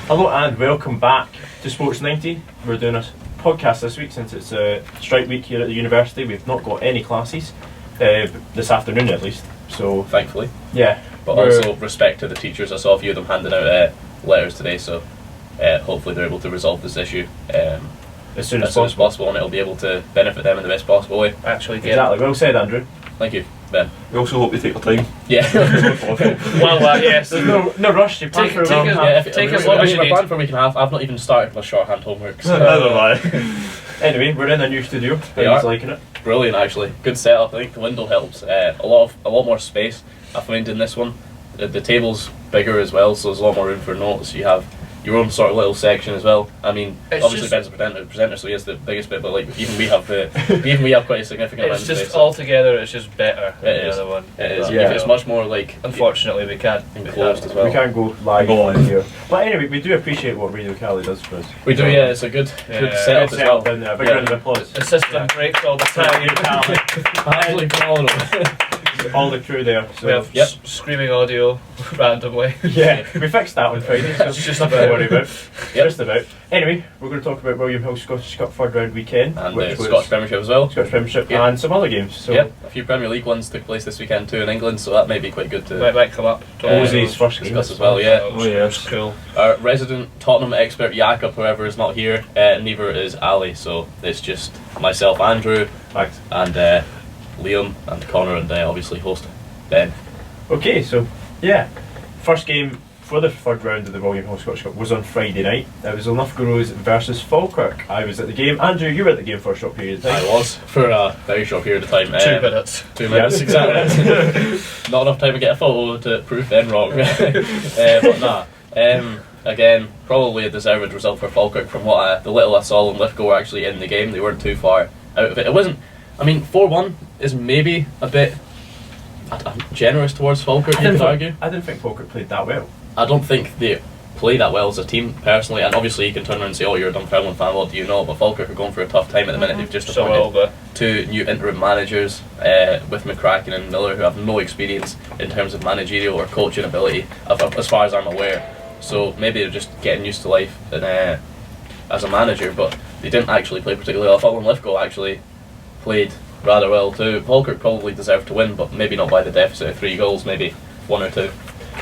Hello and welcome back to Sports90. We're doing a podcast this week since it's strike week here at the university. We've not got any classes this afternoon at least. So thankfully, yeah. But also respect to the teachers. I saw a few of them handing out letters today, so hopefully they're able to resolve this issue as soon as possible, and it'll be able to benefit them in the best possible way. Actually, exactly. Well said, Andrew. Thank you, Ben. We also hope you take your time. Yeah. Well, yes. There's no rush. You plan for a long half. Take as long as you need. Plan for a week and a half. I've not even started my shorthand homework. So. Neither have I. Anyway, we're in a new studio. He's liking it. Brilliant, actually. Good setup. I think the window helps. A lot more space. I find in this one. The table's bigger as well, so there's a lot more room for notes. You have your own sort of little section as well. I mean, it's obviously Ben's a presenter, so he has the biggest bit. But like, even we have quite a significant amount of space. It's just altogether, it's just better than the other one. It is. Yeah. It's much more like. Unfortunately, we can't enclosed as well. We can't go live here. But anyway, we do appreciate what Radio Cali does for us. We do. Yeah, it's a good setup as well. And a big round of applause. The system breaks all the time. Absolutely phenomenal. All the crew there. So. We have screaming audio randomly. Yeah, we fixed that on Friday, so it's just nothing to worry about. Just about. Anyway, we're going to talk about William Hill Scottish Cup third round weekend, and the Scottish Premiership as well. Scottish Premiership and some other games. So a few Premier League ones took place this weekend too in England, so that may be quite good to might come up. Ozzy's first game as well. Yeah. Oh yes, cool. Our resident Tottenham expert Jakob, however, is not here. Neither is Ali, so it's just myself, Andrew, Thanks. And Liam and Connor, and obviously host Ben. Okay, so first game for the third round of the William Hill Scottish Cup was on Friday night. It was Loughborough versus Falkirk. I was at the game. Andrew, you were at the game for a short period of time. I was, for a very short period of time. 2 minutes. 2 minutes, exactly. Not enough time to get a photo to prove Ben wrong. But nah. Again, probably a deserved result for Falkirk from what the little I saw. And Lithgow were actually in the game. They weren't too far out of it. It wasn't. I mean, 4-1 is maybe a bit generous towards Falkirk, you could argue. I didn't think Falkirk played that well. I don't think they play that well as a team, personally, and obviously you can turn around and say, oh, you're a Dunfermline fan, what do you know? But Falkirk are going through a tough time at the minute. They've just appointed 2 new interim managers with McCracken and Miller, who have no experience in terms of managerial or coaching ability, as far as I'm aware. So maybe they're just getting used to life as a manager, but they didn't actually play particularly well. I thought Lithgow actually played rather well too. Falkirk probably deserved to win, but maybe not by the deficit of 3 goals, maybe 1 or 2.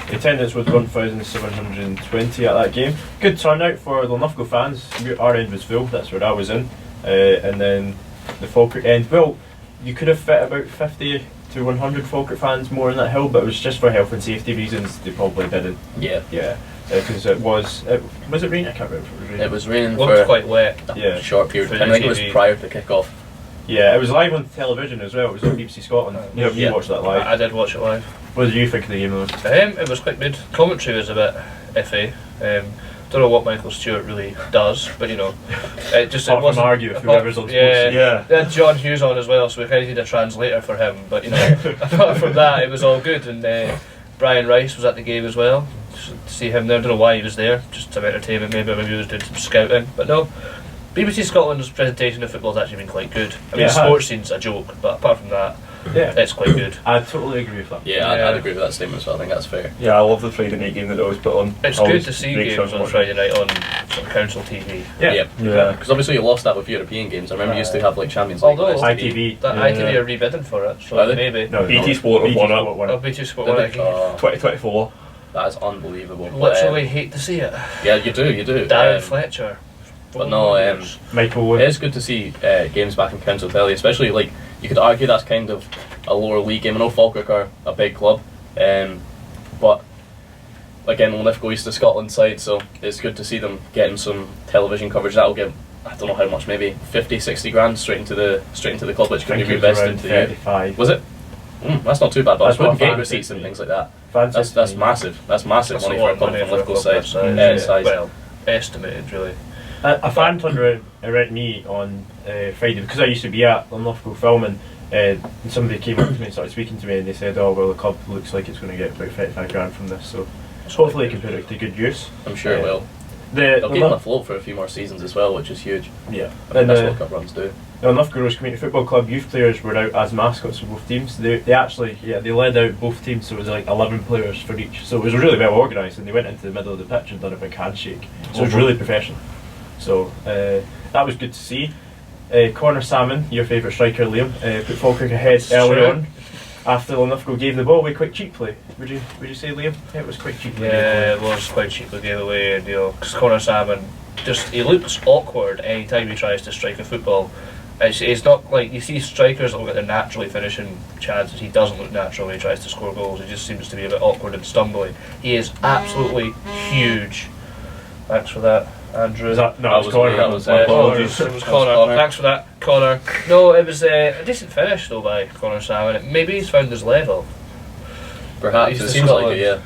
The attendance was 1,720 at that game. Good turnout for the Lithgow fans. Our end was full, that's where I was in. And then the Falkirk end, well, you could have fit about 50 to 100 Falkirk fans more in that hill, but it was just for health and safety reasons they probably didn't. Yeah. Because was it raining? I can't remember if it was raining. It was raining It was quite wet. A short period of time. I think it was prior to kick-off. Yeah, it was live on television as well. It was on BBC Scotland. You watched that live. I did watch it live. What did you think of the game though? It was quite good. Commentary was a bit iffy. Don't know what Michael Stewart really does, but it just it wasn't argue with whoever's on sports. Yeah. They had John Hughes on as well, so we kind of need a translator for him. But apart from that, it was all good. And Brian Rice was at the game as well. Just to see him there, I don't know why he was there. Just some entertainment, maybe he was doing some scouting. But no, BBC Scotland's presentation of football has actually been quite good. I mean, the sports scene's a joke, but apart from that, it's quite good. I totally agree with that. I'd agree with that statement as well. I think that's fair. Yeah, I love the Friday night game that they always put on. It's good to see games on Friday night on sort of council TV. Yeah. Because obviously you lost that with European games. I remember you used to have like Champions League. Although ITV are rebidding for it, so maybe. No, BT Sport have won it. Oh, BT Sport won it. 2024. That is unbelievable. Literally hate to see it. Yeah, you do. Darren Fletcher. But no, Michael. It is good to see games back in council telly, especially like you could argue that's kind of a lower league game. I know Falkirk are a big club, but again, Lithgow East of Scotland side, so it's good to see them getting some television coverage. That'll give, I don't know how much, maybe 50-60 grand straight into the club, which can be reinvested into 35. Was it? That's not too bad, but I was putting gate receipts and things like that. That's massive. That's massive money for a club from Lithgow side. Well, estimated really. A fan turned around me on Friday because I used to be at Lithgow filming, and somebody came up to me and started speaking to me, and they said, "Oh well, the club looks like it's going to get about 35 grand from this, so hopefully it can put it to good use." I'm sure it will. They'll keep him afloat for a few more seasons as well, which is huge. Yeah. And that's what cup runs do. The Loughborough Rose Community Football Club youth players were out as mascots for both teams. They actually they led out both teams, so it was like 11 players for each. So it was really well organised, and they went into the middle of the pitch and done a big handshake. So it was really professional. So that was good to see. Connor Salmon, your favourite striker, Liam, put Falkirk ahead early on after Loughborough gave the ball away quite cheaply. Would you say, Liam? Yeah, it was quite cheaply. Yeah, it was quite cheaply gave away, and because Connor Salmon he looks awkward any time he tries to strike a football. It's not like you see strikers that look at their naturally finishing chances. He doesn't look natural when he tries to score goals. He just seems to be a bit awkward and stumbly. He is absolutely huge. Thanks for that, Andrew. No, it was Connor. It was Connor. Thanks for that, Connor. No, it was a decent finish though by Connor Salmon. Maybe he's found his level. Perhaps it seems like it. Yeah.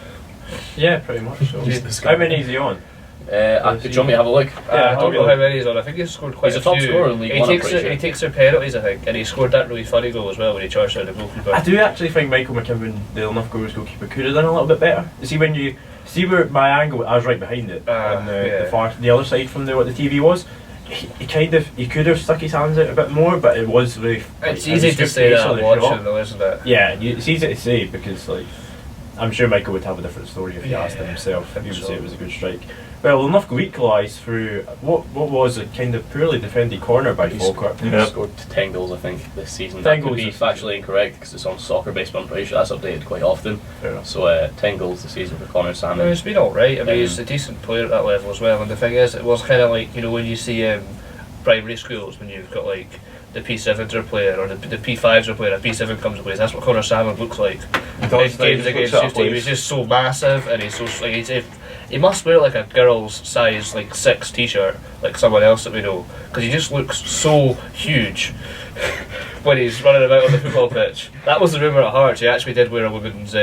Yeah, pretty much. So. How many is he on? Do you want me to have a look? I don't know how many he's on. I think he's scored quite a few. He's a top scorer in League One. He takes their penalties, I think, and he scored that really funny goal as well when he charged out the goalkeeper. I do actually think Michael McKibben, the Loughborough's goalkeeper, could have done a little bit better. You see, when you see where my angle, I was right behind it, on the other side from what the TV was. He could have stuck his hands out a bit more, but it was really. It's easy to say that watching, though, isn't it? Yeah, it's easy to say because I'm sure Michael would have a different story if he asked him himself. He would say it was a good strike. Well, Loughborough equalised through what was a kind of poorly defended corner by Falkirk. He scored 10 goals, I think, this season. That could be factually incorrect because it's on soccer based, but I'm pretty sure that's updated quite often. So 10 goals this season for Connor Salmon. It's been alright. I mean, he's a decent player at that level as well. And the thing is, it was kind of like, when you see primary schools, when you've got like the P7s are playing or the P5s are playing, a P7 comes and plays. That's what Connor Salmon looks like. In games against youth team, he's just so massive, and he's so he must wear like a girl's size like 6 t-shirt like someone else that we know, because he just looks so huge when he's running about on the football pitch. That was the rumour at Hearts. He actually did wear a women's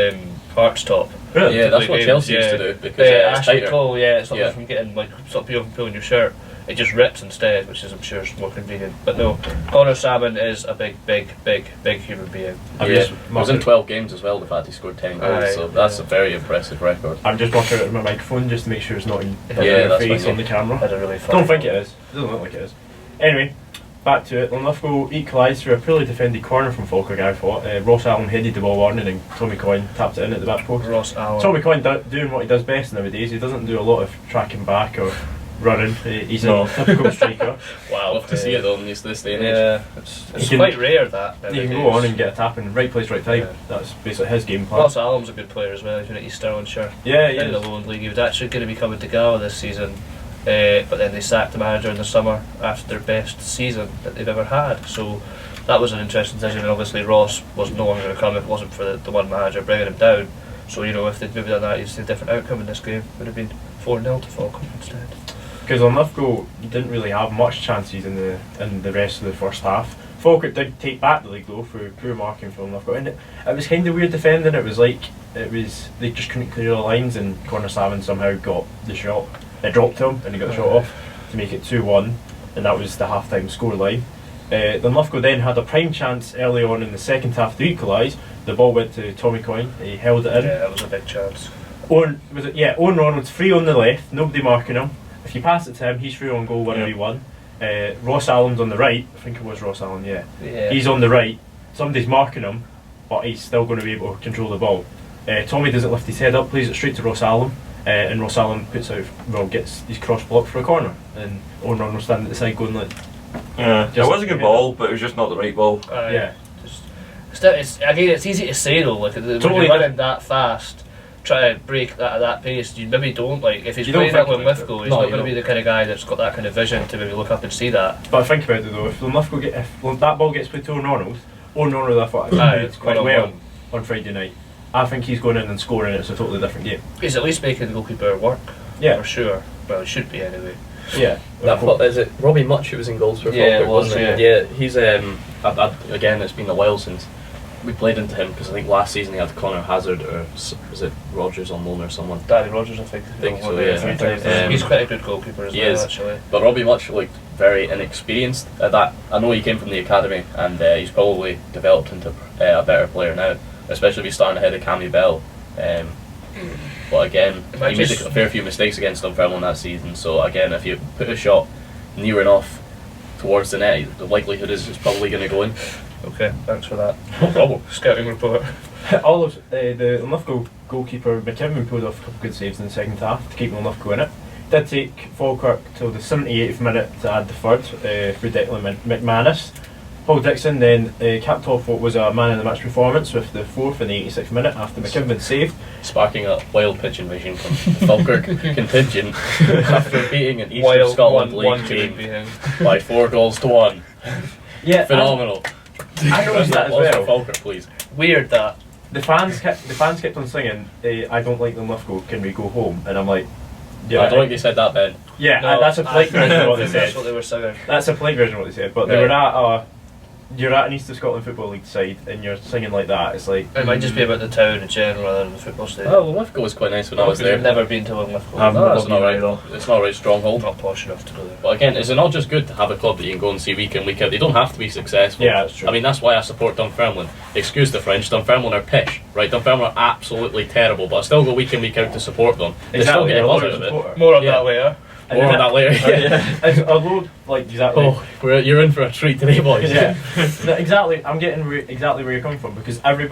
Hearts top. Really? Yeah, that's what Chelsea used to do because it's tighter. Cole, it's not from getting like stop you from pulling your shirt. It just rips instead, which is, I'm sure, is more convenient. But no, Connor Salmon is a big human being. It was in 12 games as well, the fact he scored 10 goals, so that's a very impressive record. I'm just watching it with my microphone just to make sure it's not in your face on the camera. Don't think it is. It doesn't look like it is. Anyway, back to it. Loughborough equalised through a poorly defended corner from Falkirk, I thought. Ross Allen headed the ball on and then Tommy Coyne tapped it in at the back post. Ross Allen. Tommy Coyne doing what he does best nowadays. He doesn't do a lot of tracking back or running. He's a typical striker. Wow, love to see it though in this day and age. Yeah, it's quite rare that. He can go on and get a tap in right place, right time. Yeah. That's basically his game plan. Ross Allen's a good player as well. He's been at East Stirlingshire. Yeah, he in the Lowland League. He was actually going to be coming to Gala this season, but then they sacked the manager in the summer after their best season that they've ever had. So that was an interesting decision, and obviously Ross was no longer going to come if it wasn't for the one manager bringing him down. So if they'd maybe done that, you'd see a different outcome in this game. It would have been 4-0 to Falkirk instead. Because Loughborough didn't really have much chances in the rest of the first half. Falkirk did take back the league though through poor marking from Loughborough, and it was kind of weird defending. It was they just couldn't clear the lines, and Connor Salmon somehow got the shot. It dropped him, and he got the shot off to make it 2-1, and that was the half-time scoreline. Then Loughborough then had a prime chance early on in the second half to equalise. The ball went to Tommy Coyne. He held it in. Yeah, that was a big chance. Owen Ronald's free on the left, nobody marking him. If you pass it to him, he's free on goal 1v1. Ross Allen's on the right. I think it was Ross Allen, yeah. He's on the right. Somebody's marking him, but he's still going to be able to control the ball. Tommy doesn't lift his head up, plays it straight to Ross Allen, and Ross Allen gets his cross blocked for a corner. And Owen Ronald standing at the side going like... Yeah, it was a good ball, but it was just not the right ball. It's easy to say though, like when you're running that fast, try to break that at that pace, you maybe don't if he's playing at Linlithgow, he's not going to be the kind of guy that's got that kind of vision to maybe look up and see that. But think about it though, if that ball gets played to Owen Ronald I thought it's quite well on Friday night. I think he's going in and scoring, it's a totally different game. He's at least making the goalkeeper work. Yeah, for sure. Well, he should be anyway. Yeah. Is it Robbie Much who was in goals for Falkirk, wasn't it? Yeah, he's again, it's been a while since we played into him, because I think last season he had Connor Hazard, or was it Rogers on loan or someone? Danny Rogers, I think so, yeah. He's quite a good goalkeeper as well, actually. But Robbie Much looked very inexperienced at that. I know he came from the academy, and he's probably developed into a better player now, especially if he's starting ahead of Cammy Bell. But again, he made a fair few mistakes against Dunfermline that season. So again, if you put a shot near enough towards the net, the likelihood is it's probably going to go in. Okay, thanks for that. No problem. Scouting report. All of the Linlithgow goalkeeper McKibben pulled off a couple of good saves in the second half to keep Linlithgow in it. Did take Falkirk till the 78th minute to add the third through Declan McManus. Paul Dixon then capped off what was a man in the match performance with the fourth in the 86th minute after McKibben saved. Sparking a wild pitch invasion from the Falkirk contingent after beating an East of Scotland League team by 4-1. Yeah, phenomenal. I noticed that as well. Falkirk, please. Weird that. The fans kept on singing, I don't like Linlithgow, can we go home? And I'm like, yeah. I don't think they said that, Ben. Yeah, no, that's a polite version of what they said. That's what they were saying. That's a polite version of what they said, but they were you're at an East of Scotland Football League side and you're singing like that. It's like it might just be about the town in general rather than the football stadium. Oh, Linlithgow was quite nice when I was there. I've never been to Linlithgow. It's not right. It's not a right stronghold. Not posh enough to go there. But again, is it not just good to have a club that you can go and see week in, week out? They don't have to be successful. Yeah, that's true. I mean, that's why I support Dunfermline. Excuse the French, Dunfermline are pish, right? Dunfermline are absolutely terrible, but I still go week in, week out to support them. They still get a buzz out of it. More on that later. More on that later. Although, like, exactly. Oh, you're in for a treat today, boys. Yeah, no, exactly. I'm getting exactly where you're coming from because having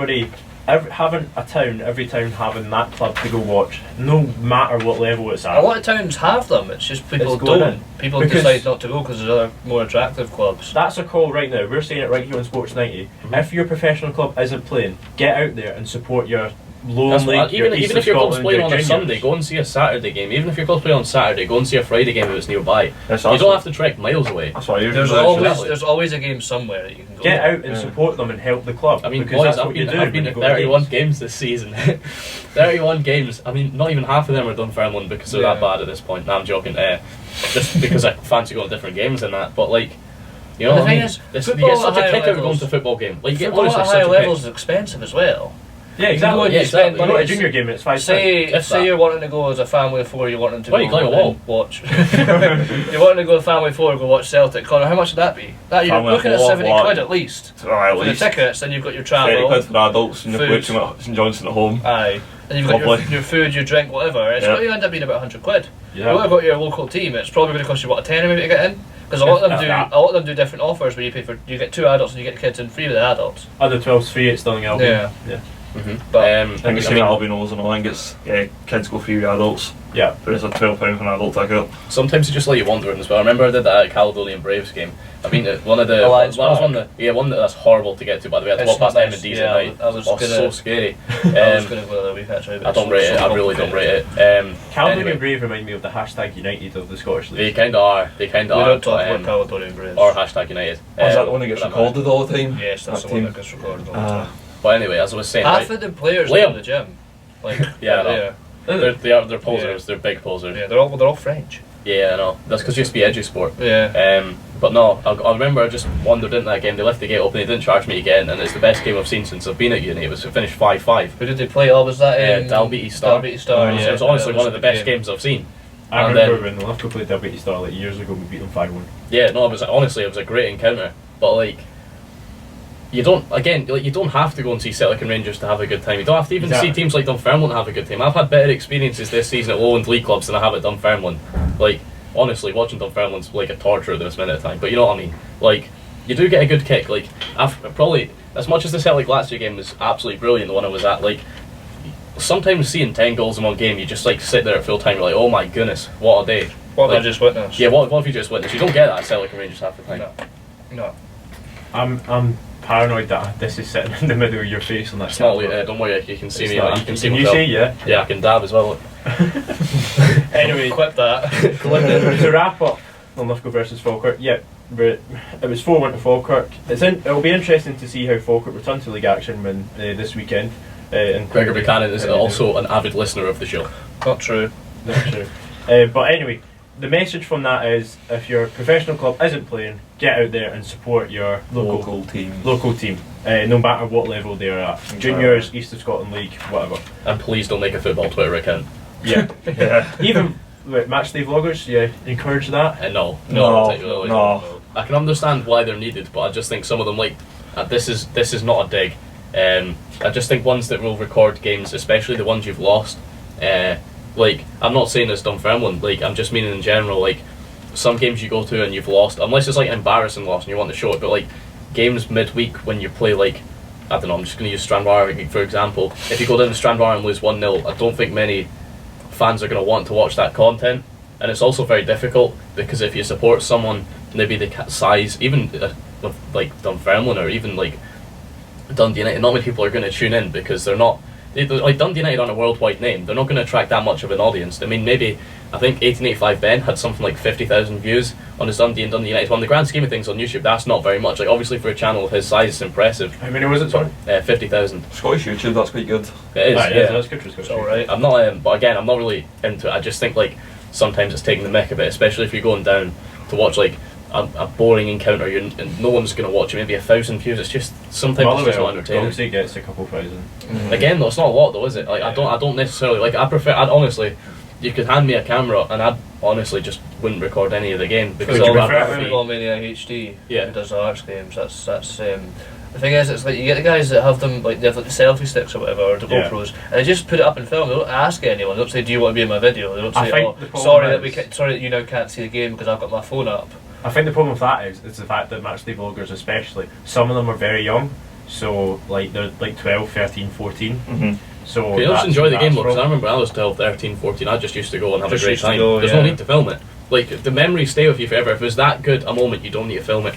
every town having that club to go watch, no matter what level it's at. A lot of towns have them. It's just people don't. People decide not to go because there's other more attractive clubs. That's a call right now. We're saying it right here on Sports90. If your professional club isn't playing, get out there and support your lonely. Even if your club's playing on a Sunday, go and see a Saturday game. Even if your club's playing on Saturday, go and see a Friday game if it's nearby. You don't have to trek miles away. That's why there's always a game somewhere that you can go. Get out and support them and help the club. I mean, because boys, that's what you do. I've been to 31 games this season. 31 games. I mean, not even half of them are Dunfermline because they're that bad at this point. Nah, I'm joking. Just because I fancy going to different games and that. But like, you know, the thing is, you get such a kick out of going to a football game. Like, you get honestly at higher levels is expensive as well. Yeah, exactly. Exactly. But a junior game, it's £5. Say you're wanting to go as a family of four. You're wanting to you climb a wall. Watch. You're wanting to go a family of four, go watch Celtic. Connor, how much would that be? That you're looking at 70 quid at least. At least. For the tickets, then you've got your travel. 30 quid for adults and you're watching at St Johnstone at home. Aye. And you've got your food, your drink, whatever. It's got you end up being about 100 quid. Yeah. You would have got your local team. It's probably going to cost you a tenner maybe to get in. Because a lot of them do different offers where you get 2 adults and you get the kids in free with the adults. Other 12's free at Stirling Albion. Yeah. But I think it's Albion and I think it's kids go free with adults. Yeah. But it's a £12 for an adult ticket. Sometimes you just let you wandering as well. I remember I did that at Caledonian Braves game. I mean, one of the one that's horrible to get to. By the way, I had to walk past M&D's at night. So scary. I was going to go the other week actually. I don't rate it. I really don't rate it. Caledonian Brave remind me of the #United of the Scottish League. They kind of are. We don't talk about Caledonian Braves or #United. Is that the one that gets recorded all the time? Yes, that's the one that gets recorded all the time. But anyway, as I was saying, half of the players go to the gym. Like they're posers. Yeah. They're big posers. Yeah, they're all French. Yeah, I know. That's because it used to be edgy sport. Yeah. But no, I remember I just wandered into that game. They left the gate open. They didn't charge me to get in, and it's the best game I've seen since I've been at uni. It finished 5-5. Who did they play? Was that Dalbeatty Star? Dalbeatty Star. It was honestly one of the best games I've seen. I remember when Linlithgow played Dalbeatty Star like years ago. We beat them 5-1. Yeah, no, it was a great encounter. But like, you don't have to go and see Celtic and Rangers to have a good time. You don't have to even see teams like Dunfermline to have a good time. I've had better experiences this season at Lowland League clubs than I have at Dunfermline. Like, honestly, watching Dunfermline's like a torture at this minute of time. But you know what I mean? Like, you do get a good kick. Like, probably as much as the Celtic Lazio game was absolutely brilliant, the one I was at, like, sometimes seeing 10 goals in one game, you just like sit there at full time. You're like, oh my goodness, what a day! What have I just witnessed? Yeah, what have you just witnessed? You don't get that at Celtic and Rangers half the time. No. I'm paranoid that this is sitting in the middle of your face on that. It's not don't worry, you can see me. You can see me. You see, yeah. Yeah, I can dab as well. Anyway, clip that. To wrap up Linlithgow versus Falkirk, it was 4-1 to Falkirk. It'll be interesting to see how Falkirk return to league action when this weekend. And Gregor Buchanan is also an avid listener of the show. Not true. But anyway, the message from that is, if your professional club isn't playing, get out there and support your local team. No matter what level they're at. Juniors, East of Scotland League, whatever. And please don't make a football Twitter account. Yeah. Even matchday vloggers, encourage that? No. I can understand why they're needed, but I just think some of them, like, this is not a dig. I just think ones that will record games, especially the ones you've lost, Like, I'm not saying it's Dunfermline, like, I'm just meaning in general, like, some games you go to and you've lost, unless it's like an embarrassing loss and you want to show it, but like, games midweek when you play, like, I don't know, I'm just going to use Stranraer for example. If you go down to Stranraer and lose 1-0, I don't think many fans are going to want to watch that content. And it's also very difficult, because if you support someone, maybe the size, even of like Dunfermline or even like Dundee United, not many people are going to tune in, because they're not, like, Dundee United aren't a worldwide name. They're not going to attract that much of an audience. I mean, maybe, I think 1885 Ben had something like 50,000 views on his Dundee and Dundee United. Well, in the grand scheme of things on YouTube, that's not very much. Like, obviously for a channel of his size, it's impressive. How many was it, sorry? 50,000. Scottish YouTube, that's quite good. It is, yeah. That's good for Scottish. Alright. I'm not, but again, I'm not really into it. I just think, like, sometimes it's taking the mick a bit, especially if you're going down to watch, like, a boring encounter, and no one's going to watch it, maybe 1,000 views. It's just, sometimes it's just not entertaining. Obviously gets a couple thousand. Again though, it's not a lot though, is it? Like, I don't necessarily, like, I'd honestly, you could hand me a camera and I'd honestly just wouldn't record any of the game, because all that Football Mania HD, yeah, who does the Hearts games, that's the thing is, it's like, you get the guys that have them, like, they have like the selfie sticks or whatever, or the GoPros, and they just put it up in film. They don't ask anyone. They don't say, do you want to be in my video? They don't say, sorry that you now can't see the game because I've got my phone up. I think the problem with that is the fact that matchday vloggers, especially, some of them are very young, so like they're like 12, 13, 14. So you just enjoy the game, because I remember I was 12, 13, 14, I just used to go and have a great time. There's no need to film it. Like, the memories stay with you forever. If it was that good a moment, you don't need to film it.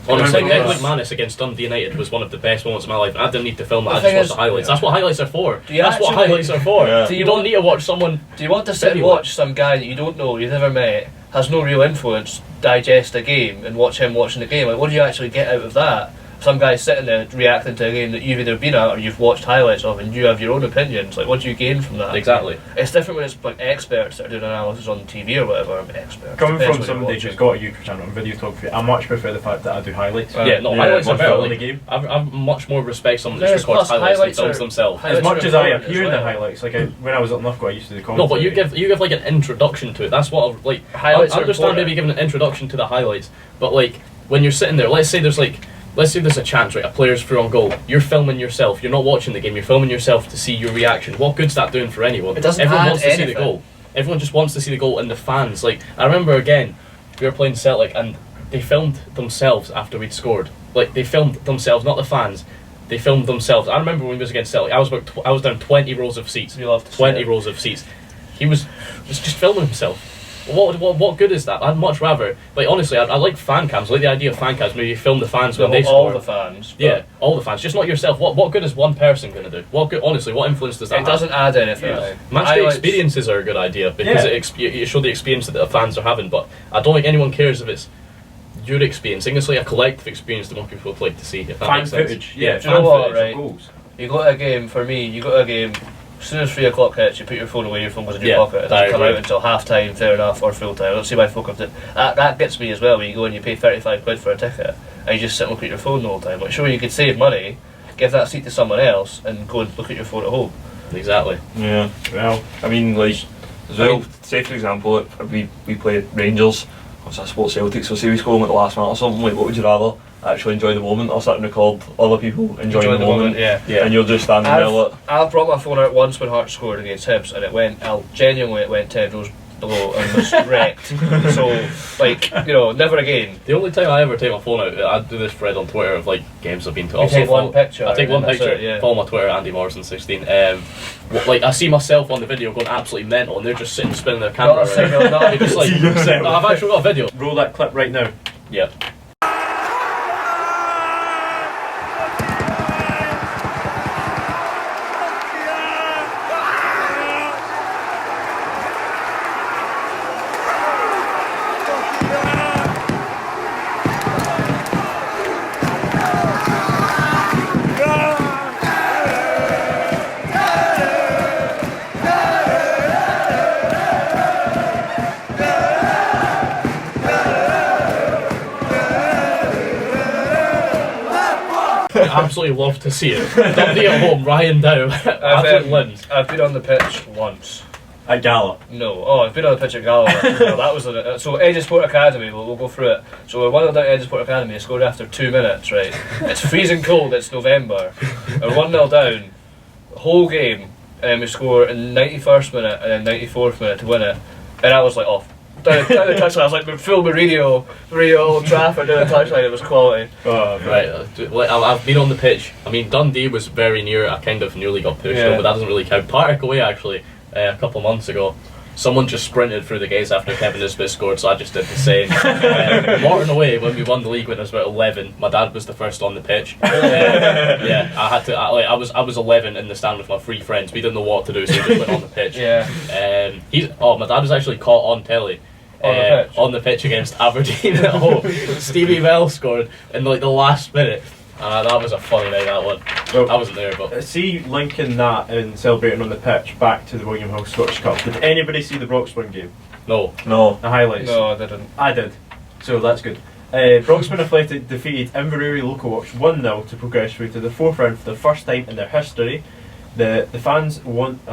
Honestly, Nick Manis against Dundee United was one of the best moments of my life, and I didn't need to film it, I just watched the highlights. That's what highlights are for. That's what highlights are for. You don't need to watch someone. Do you want to sit and watch some guy that you don't know, you've never met, has no real influence, digest a game and watch him watching the game? Like, what do you actually get out of that? Some guy sitting there reacting to a game that you've either been at or you've watched highlights of, and you have your own opinions. Like, what do you gain from that? Exactly. It's different when it's like experts that are doing analysis on TV or whatever. Experts. Coming from somebody who's got a YouTube channel and videography, I much prefer the fact that I do highlights. Highlights are better. The game. I've much more respect for someone that just records highlights than films themselves. As much as I appear in the highlights, like when I was at Lithgow, I used to do commentary. No, but you give like an introduction to it. That's what I understand. Maybe giving an introduction to the highlights, but like when you're sitting there, let's say there's a chance, right? A player's through on goal. You're filming yourself. You're not watching the game. You're filming yourself to see your reaction. What good's that doing for anyone? It doesn't. Everyone wants to see the goal. Everyone just wants to see the goal, and the fans. Like, I remember again, we were playing Celtic, and they filmed themselves after we'd scored. Like, they filmed themselves, not the fans. They filmed themselves. I remember when we was against Celtic, I was down 20 rows of seats. 20 rows of seats. He was just filming himself. What good is that? I'd much rather, like, honestly, I like fan cams. I like the idea of fan cams. Maybe you film the fans when they score. All the fans. Yeah, all the fans. Just not yourself. What good is one person going to do? What good? Honestly, what influence does that have? It doesn't add anything. Matchday experiences are a good idea, because you show the experience that the fans are having. But I don't think anyone cares if it's your experience. I think it's like a collective experience that most people would like to see. If that fan makes sense. footage. Yeah, do you know what? Right. You go to a game. For me, you go to a game. As soon as 3 o'clock hits, you put your phone away, your phone goes in your pocket. It doesn't come out until half time, fair enough, or full time. I don't see why folk have to. That gets me as well, when you go and you pay 35 quid for a ticket and you just sit and look at your phone the whole time. Like, sure, you could save money, give that seat to someone else, and go and look at your phone at home. Exactly. Yeah. Well, I mean, like, as well, say for example, if we played Rangers, or Sports Celtic, so say we score them at the last minute or something, like, what would you rather? Actually enjoy the moment, or sit and record other people enjoying the moment, and you're just standing there. I've brought my phone out once when Hearts scored against Hibs, and it went 10 rows below and was wrecked. So, like, never again. The only time I ever take my phone out, I do this thread on Twitter of like games I've been to. I take one picture. Follow my Twitter, Andy Morrison 16. Like, I see myself on the video going absolutely mental, and they're just sitting spinning their camera around. Just like, I've actually got a video. Roll that clip right now. Yeah. Absolutely love to see it. Dundee at home, Ryan down. I've been on the pitch once. At Gala? No. Oh, I've been on the pitch at Gala. No, that was so Edge Sport Academy. We'll go through it. So we're 1-0 down at Edge Sport Academy. I scored after 2 minutes. Right. It's freezing cold. It's November. We're 1-0 down. The whole game. and we score in the 91st minute and then 94th minute to win it, and I was like off. Down the touchline, I was like, we're filmed with radio Old Trafford down the touchline, it was quality. Oh, right. I've been on the pitch. I mean, Dundee was very near, I kind of nearly got pushed, but that doesn't really count. Partick away, actually, a couple of months ago, someone just sprinted through the gates after Kevin Nisbet scored, so I just did the same. Morton away, when we won the league when I was about 11, my dad was the first on the pitch. Yeah, I had to. I was 11 in the stand with my 3 friends. We didn't know what to do, so we just went on the pitch. My dad was actually caught on telly. On the pitch against Aberdeen at home. Stevie Bell scored in like the last minute. That was a funny night, that one. Well, I wasn't there, but see, linking that and celebrating on the pitch back to the William Hill Scottish Cup. Did anybody see the Broxburn game? No. The highlights? No, I didn't. I did, so that's good. Broxburn Athletic defeated Inverurie Local Watch 1-0 to progress through to the 4th round for the first time in their history. The fans wanted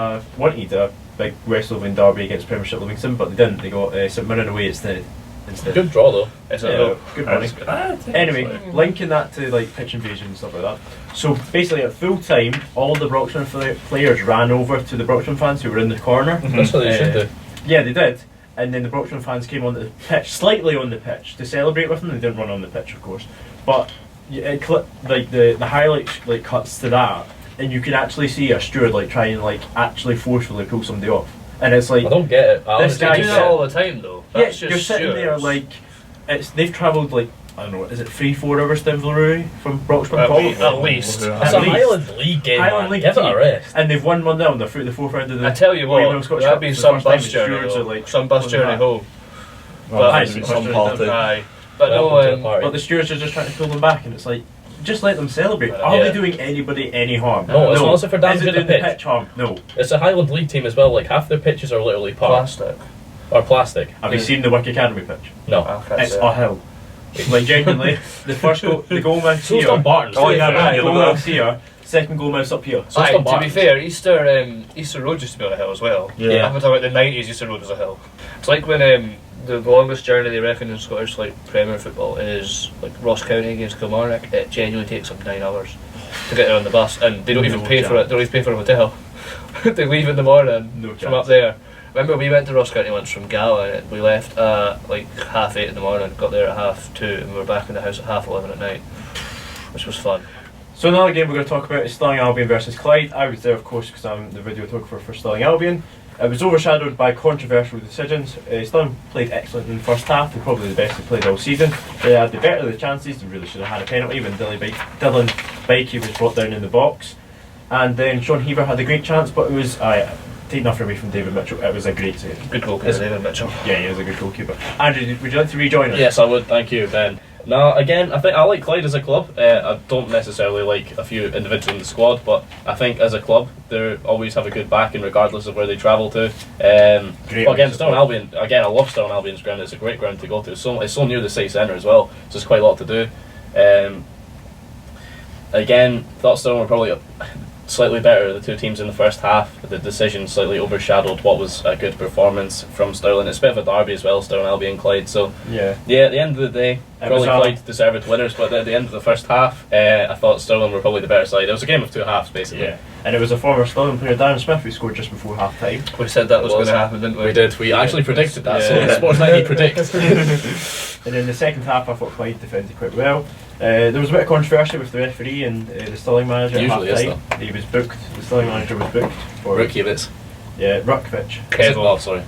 a big West Lothian derby against Premiership Livingston, but they didn't. They got St Mirren away instead. Good draw though. Good money. Anyway, linking that to like pitch invasion and stuff like that. So basically, at full time, all the Broxburn players ran over to the Broxburn fans who were in the corner. That's what they should do. Yeah, they did. And then the Broxburn fans came on the pitch, slightly on the pitch, to celebrate with them. They didn't run on the pitch, of course, but it the highlights like cuts to that, and you can actually see a steward like try and like actually forcefully pull somebody off. And it's like, I don't get it. This guy do that all the time though. That's you're sitting there like they've travelled like, I don't know, is it 3-4 hours to Inverurie from Broxburn? At least. It's a Highland League game, Highland League give it a rest. And they've won 1-0 and they're through the 4th round of the... I tell you what, there'll be some bus journey home. But some party. Aye. But no, but the stewards are just trying to pull them back, and it's like, just let them celebrate. Are they doing anybody any harm? No, it's not as if they're damaging the pitch harm. No. It's a Highland League team as well. Like half their pitches are literally plastic. Have you seen the Wick Academy pitch? No. It's a hill. Like genuinely, the first goal, the goal mouse here. So Barton. Oh yeah, goal mouse here. Second goal mouse up here. So to be fair, Easter Road used to be on a hill as well. Yeah. Up until about the 90s, Easter Road was a hill. It's like when the longest journey they reckon in Scottish like Premier football is like Ross County against Kilmarnock. It genuinely takes them 9 hours to get there on the bus, and they don't even pay for it. They don't even pay for a hotel. They leave in the morning from up there. Remember, we went to Ross County once from Gala, and we left at like 8:30 in the morning, got there at 2:30, and we were back in the house at 11:30 at night, which was fun. So another game we're going to talk about is Stirling Albion versus Clyde. I was there, of course, because I'm the videographer for Stirling Albion. It was overshadowed by controversial decisions. Stirling played excellent in the first half. They're probably the best they played all season. They had the better of the chances. They really should have had a penalty when Dylan Bikey was brought down in the box. And then Sean Heaver had a great chance, but it was... take nothing away from David Mitchell. It was a great save. Good goalkeeper, David Mitchell. Yeah, he was a good goalkeeper. Andrew, would you like to rejoin us? Yes, I would. Thank you, Ben. No, again, I think I like Clyde as a club. I don't necessarily like a few individuals in the squad, but I think as a club, they always have a good backing regardless of where they travel to. But again, Stirling Albion, again, I love Stirling Albion's ground. It's a great ground to go to. It's so near the city centre as well, so there's quite a lot to do. Again, thought Stirling were probably slightly better, the two teams in the first half. The decision slightly overshadowed what was a good performance from Stirling. It's a bit of a derby as well, Stirling Albion Clyde. So at the end of the day, probably Clyde deserved winners, but at the end of the first half, I thought Stirling were probably the better side. It was a game of two halves basically. Yeah. And it was a former Stirling player, Darren Smith, who scored just before half time. We said that was going to happen, didn't we? We did. We actually predicted that, so Sports90 predicts. And in the second half, I thought Clyde defended quite well. There was a bit of controversy with the referee and the Stirling manager at half time. He was booked, the Stirling manager was booked for Rukiewicz. Yeah, Rukovic. Sorry.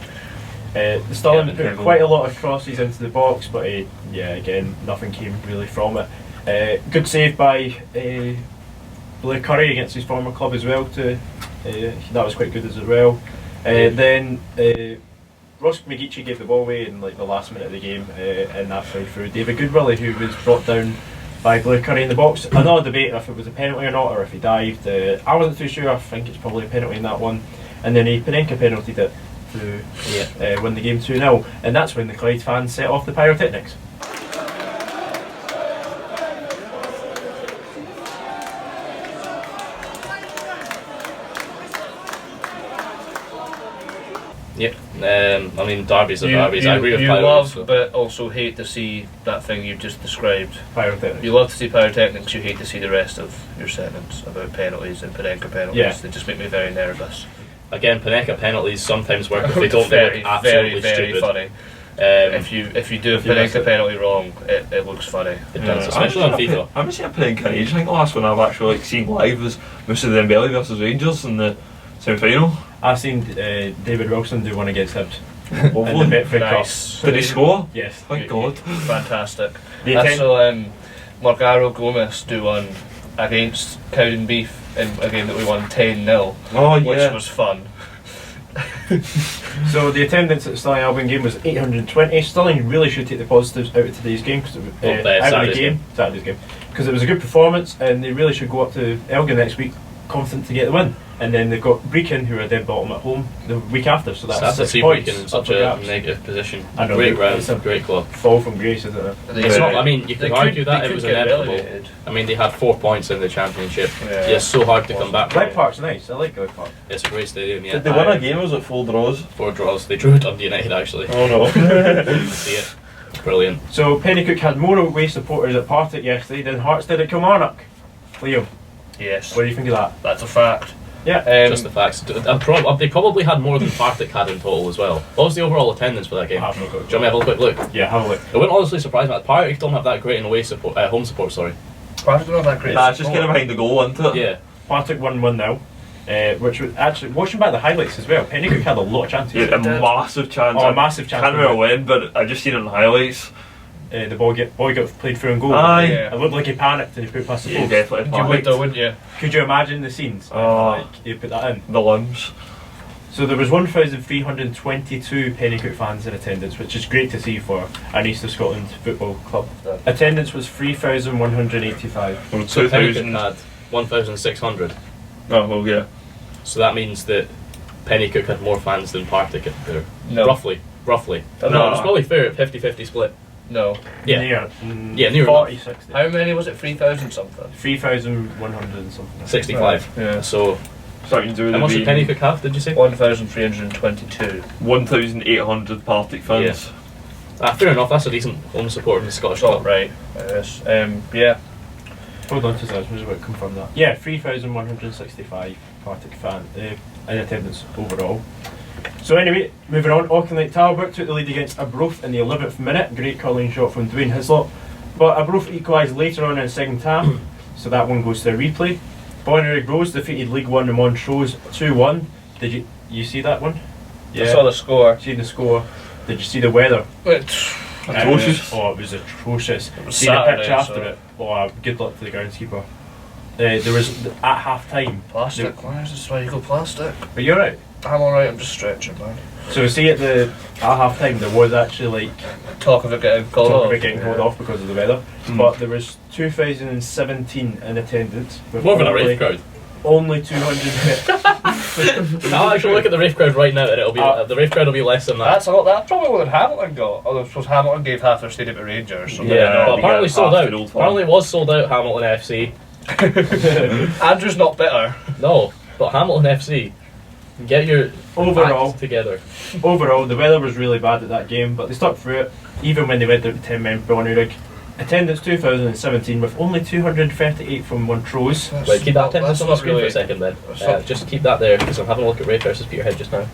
The Stirling put quite a lot of crosses into the box, but again, nothing came really from it. Good save by Blair Curry against his former club as well. That was quite good as well. Then Ross McGeechee gave the ball away in like the last minute of the game, and that fell through. David Goodwillie, who was brought down by Blair Curry in the box. Another debate if it was a penalty or not, or if he dived. I wasn't too sure. I think it's probably a penalty in that one. And then Panenka penaltied it to win the game 2-0, and that's when the Clyde fans set off the pyrotechnics. Yep, I mean, derbies are derbies. I agree with you Pyro. love, So. but also hate to see that thing you've just described. Pyrotechnics. You love to see pyrotechnics, you hate to see the rest of your sentence about penalties and Panenka penalties. Yeah. They just make me very nervous. Again, Panenka penalties sometimes work if they don't very, look absolutely very stupid. funny. If you do a Panenka penalty wrong, it looks funny. It does, especially on FIFA. I haven't seen a Panenka in ages. I think the last one I've actually seen live was Moussa Dembele versus Rangers in the semi-final. I've seen David Wilson do one against Hibs. Lovely. In the Betfred Cup. Nice. Did he score? Yes. Thank God. Fantastic. The I atten- saw Margaro Gomez do one against Cowdenbeath in a game that we won 10-0, Oh which yeah. was fun. So the attendance at the Stirling Albion game was 820. Stirling really should take the positives out of today's game because Saturday's game, because it was a good performance, and they really should go up to Elgin next week confident to get the win. And then they've got Brecon, who are dead bottom at home, the week after. So that's Sad to 6 see points. Brecon in up such for a grabs. negative position. I know, Great it's ground, a great club. Fall from grace, isn't it? It's not. I mean, you They could argue could- that they it could was get inevitable. relegated. I mean, they had 4 points in the championship. Yeah. It's so hard to come back. Glen Park's nice. I like Glen Park. It's a great stadium. Yeah. Did they win a game or was it 4 draws? 4 draws. They drew it Dundee United actually. Oh no. You can see it. Brilliant. So Pennycook had more away supporters at Partick yesterday than Hearts did at Kilmarnock. Liam, Yes, what do you think of that? that's a fact. Yeah. Just the facts. They probably had more than Partick had in total as well. What was the overall attendance for that game? I have no clue. Do you want me to have a quick look? Yeah, have a look. It wouldn't honestly surprise me. Partick don't have that great in away support, home support. Sorry. Partick don't have that great. Nah, it's just kind of behind the goal, isn't it? Yeah. Partick won 1-0. Which was actually, watching back the highlights as well, Pennycook had a lot of chances. Yeah, a massive chance. Oh, a massive chance. Can't remember when, but I just seen it in the highlights. The boy got played through and goal. Aye. Yeah. It looked like he panicked and he put it past the Yeah, post. definitely You would panicked. though, wouldn't you? Could you imagine the scenes? Oh. Like, he put that in. The limbs. So there was 1,322 Pennycook fans in attendance, which is great to see for an East of Scotland football club. Attendance was 3,185. Well, So Pennycook 2000. had 1,600. Oh, well, yeah. So that means that Pennycook had more fans than Partick had there. No. Roughly. No. It's probably fair at 50-50 split. No. Yeah. near Near 40, 60. How many was it? 3,000 something. 3,100 and something. 65. Yeah. So Starting to do how much did Pennycook have, did you say? 1,322. 1,800 Partick fans. Fair enough, that's a decent home support in the Scottish Not club. right. Yes. Yeah. Hold on to that, I'm just about to confirm that. Yeah, 3,165 Partick fan in attendance overall. So anyway, moving on, Auchinleck Talbot took the lead against Arbroath in the 11th minute. Great curling shot from Dwayne Hislop. But Arbroath equalised later on in the second half, so that one goes to a replay. Bonnyrigg Rose defeated League One and Montrose 2-1. Did you see that one? I saw the score. See the score. Did you see the weather? Atrocious. Oh, it was atrocious. It was See Saturday, the pitch after so- it. Oh, good luck to the groundskeeper. There was at half time. Plastic. Why is this why you go plastic? Are you alright? I'm alright, I'm just stretching, man. So see at half time there was actually like Talk of it getting called talk off. about getting called off because of the weather, but there was 2017 in attendance. With More than a only- rave crowd. Only 200. I'll actually look at the rave crowd right now and it'll be the rave crowd will be less than that. That's a lot. That's probably what Hamilton got. Although I suppose Hamilton gave half their stadium to Rangers. So Yeah. But they apparently get sold half out. the Old Firm. Apparently it was sold out, Hamilton FC. Andrew's not bitter. No, but Hamilton FC, get your Overall. act together. Overall, the weather was really bad at that game, but they stuck through it, even when they went down to 10 men for Bonnyrigg. Attendance 2017 with only 238 from Montrose. Right, keep that attendance That's on the not screen for a really- second then. that's not- Just keep that there because I'm having a look at Rafe versus Peterhead just now.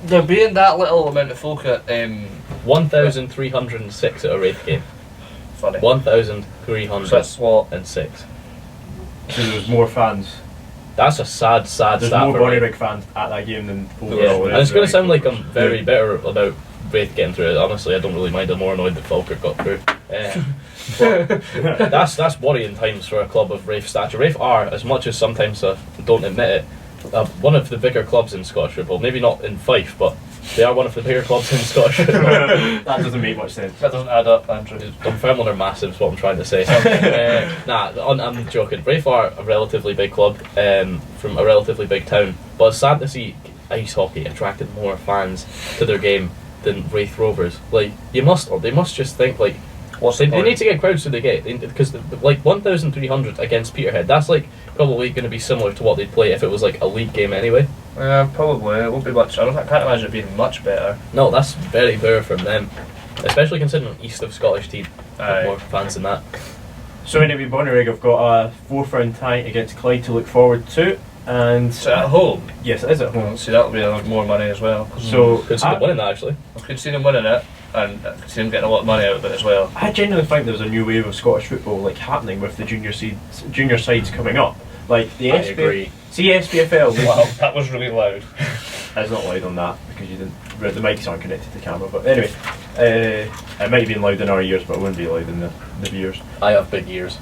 There being that little amount of folk at 1,306 at a Rafe game. funny. 1,306. So that's what. So there was more fans. That's a sad There's stat more for Rafe. Bonnyrigg fans at that game than Yeah, overall. and it's going to sound like I'm very bitter about Rafe getting through it. Honestly, I don't really mind. I'm more annoyed that Falkirk got through. But that's worrying times for a club of Rafe stature. Rafe are, as much as sometimes I don't admit it, one of the bigger clubs in Scottish football. Maybe not in Fife, but they are one of the bigger clubs in Scottish football. That doesn't make much sense. That doesn't add up, Andrew. Dunfermline are massive, is what I'm trying to say. I'm joking. Rafe are a relatively big club from a relatively big town, but it's sad to see ice hockey attracted more fans to their game than Raith Rovers. Like they must just think like, they need to get crowds so they get because like 1,300 against Peterhead. That's like probably going to be similar to what they'd play if it was like a league game anyway. Probably. It won't be much. I can't imagine it being much better. No, that's very poor from them, especially considering East of Scottish team. More fans than that. So anyway, Bonnyrigg have got a 4th round tie against Clyde to look forward to. And so at home? Yes, it is at home. See, that'll be a lot more money as well. So could see them winning that actually. I could see them winning it, and I could see them getting a lot of money out of it as well. I genuinely think there's a new wave of Scottish football like happening with the junior sides coming up. Like the SPFL. Wow, that was really loud. It's not loud on that because you didn't. The mics aren't connected to the camera. But anyway, it might have been loud in our ears, but it wouldn't be loud in the viewers. I have big ears.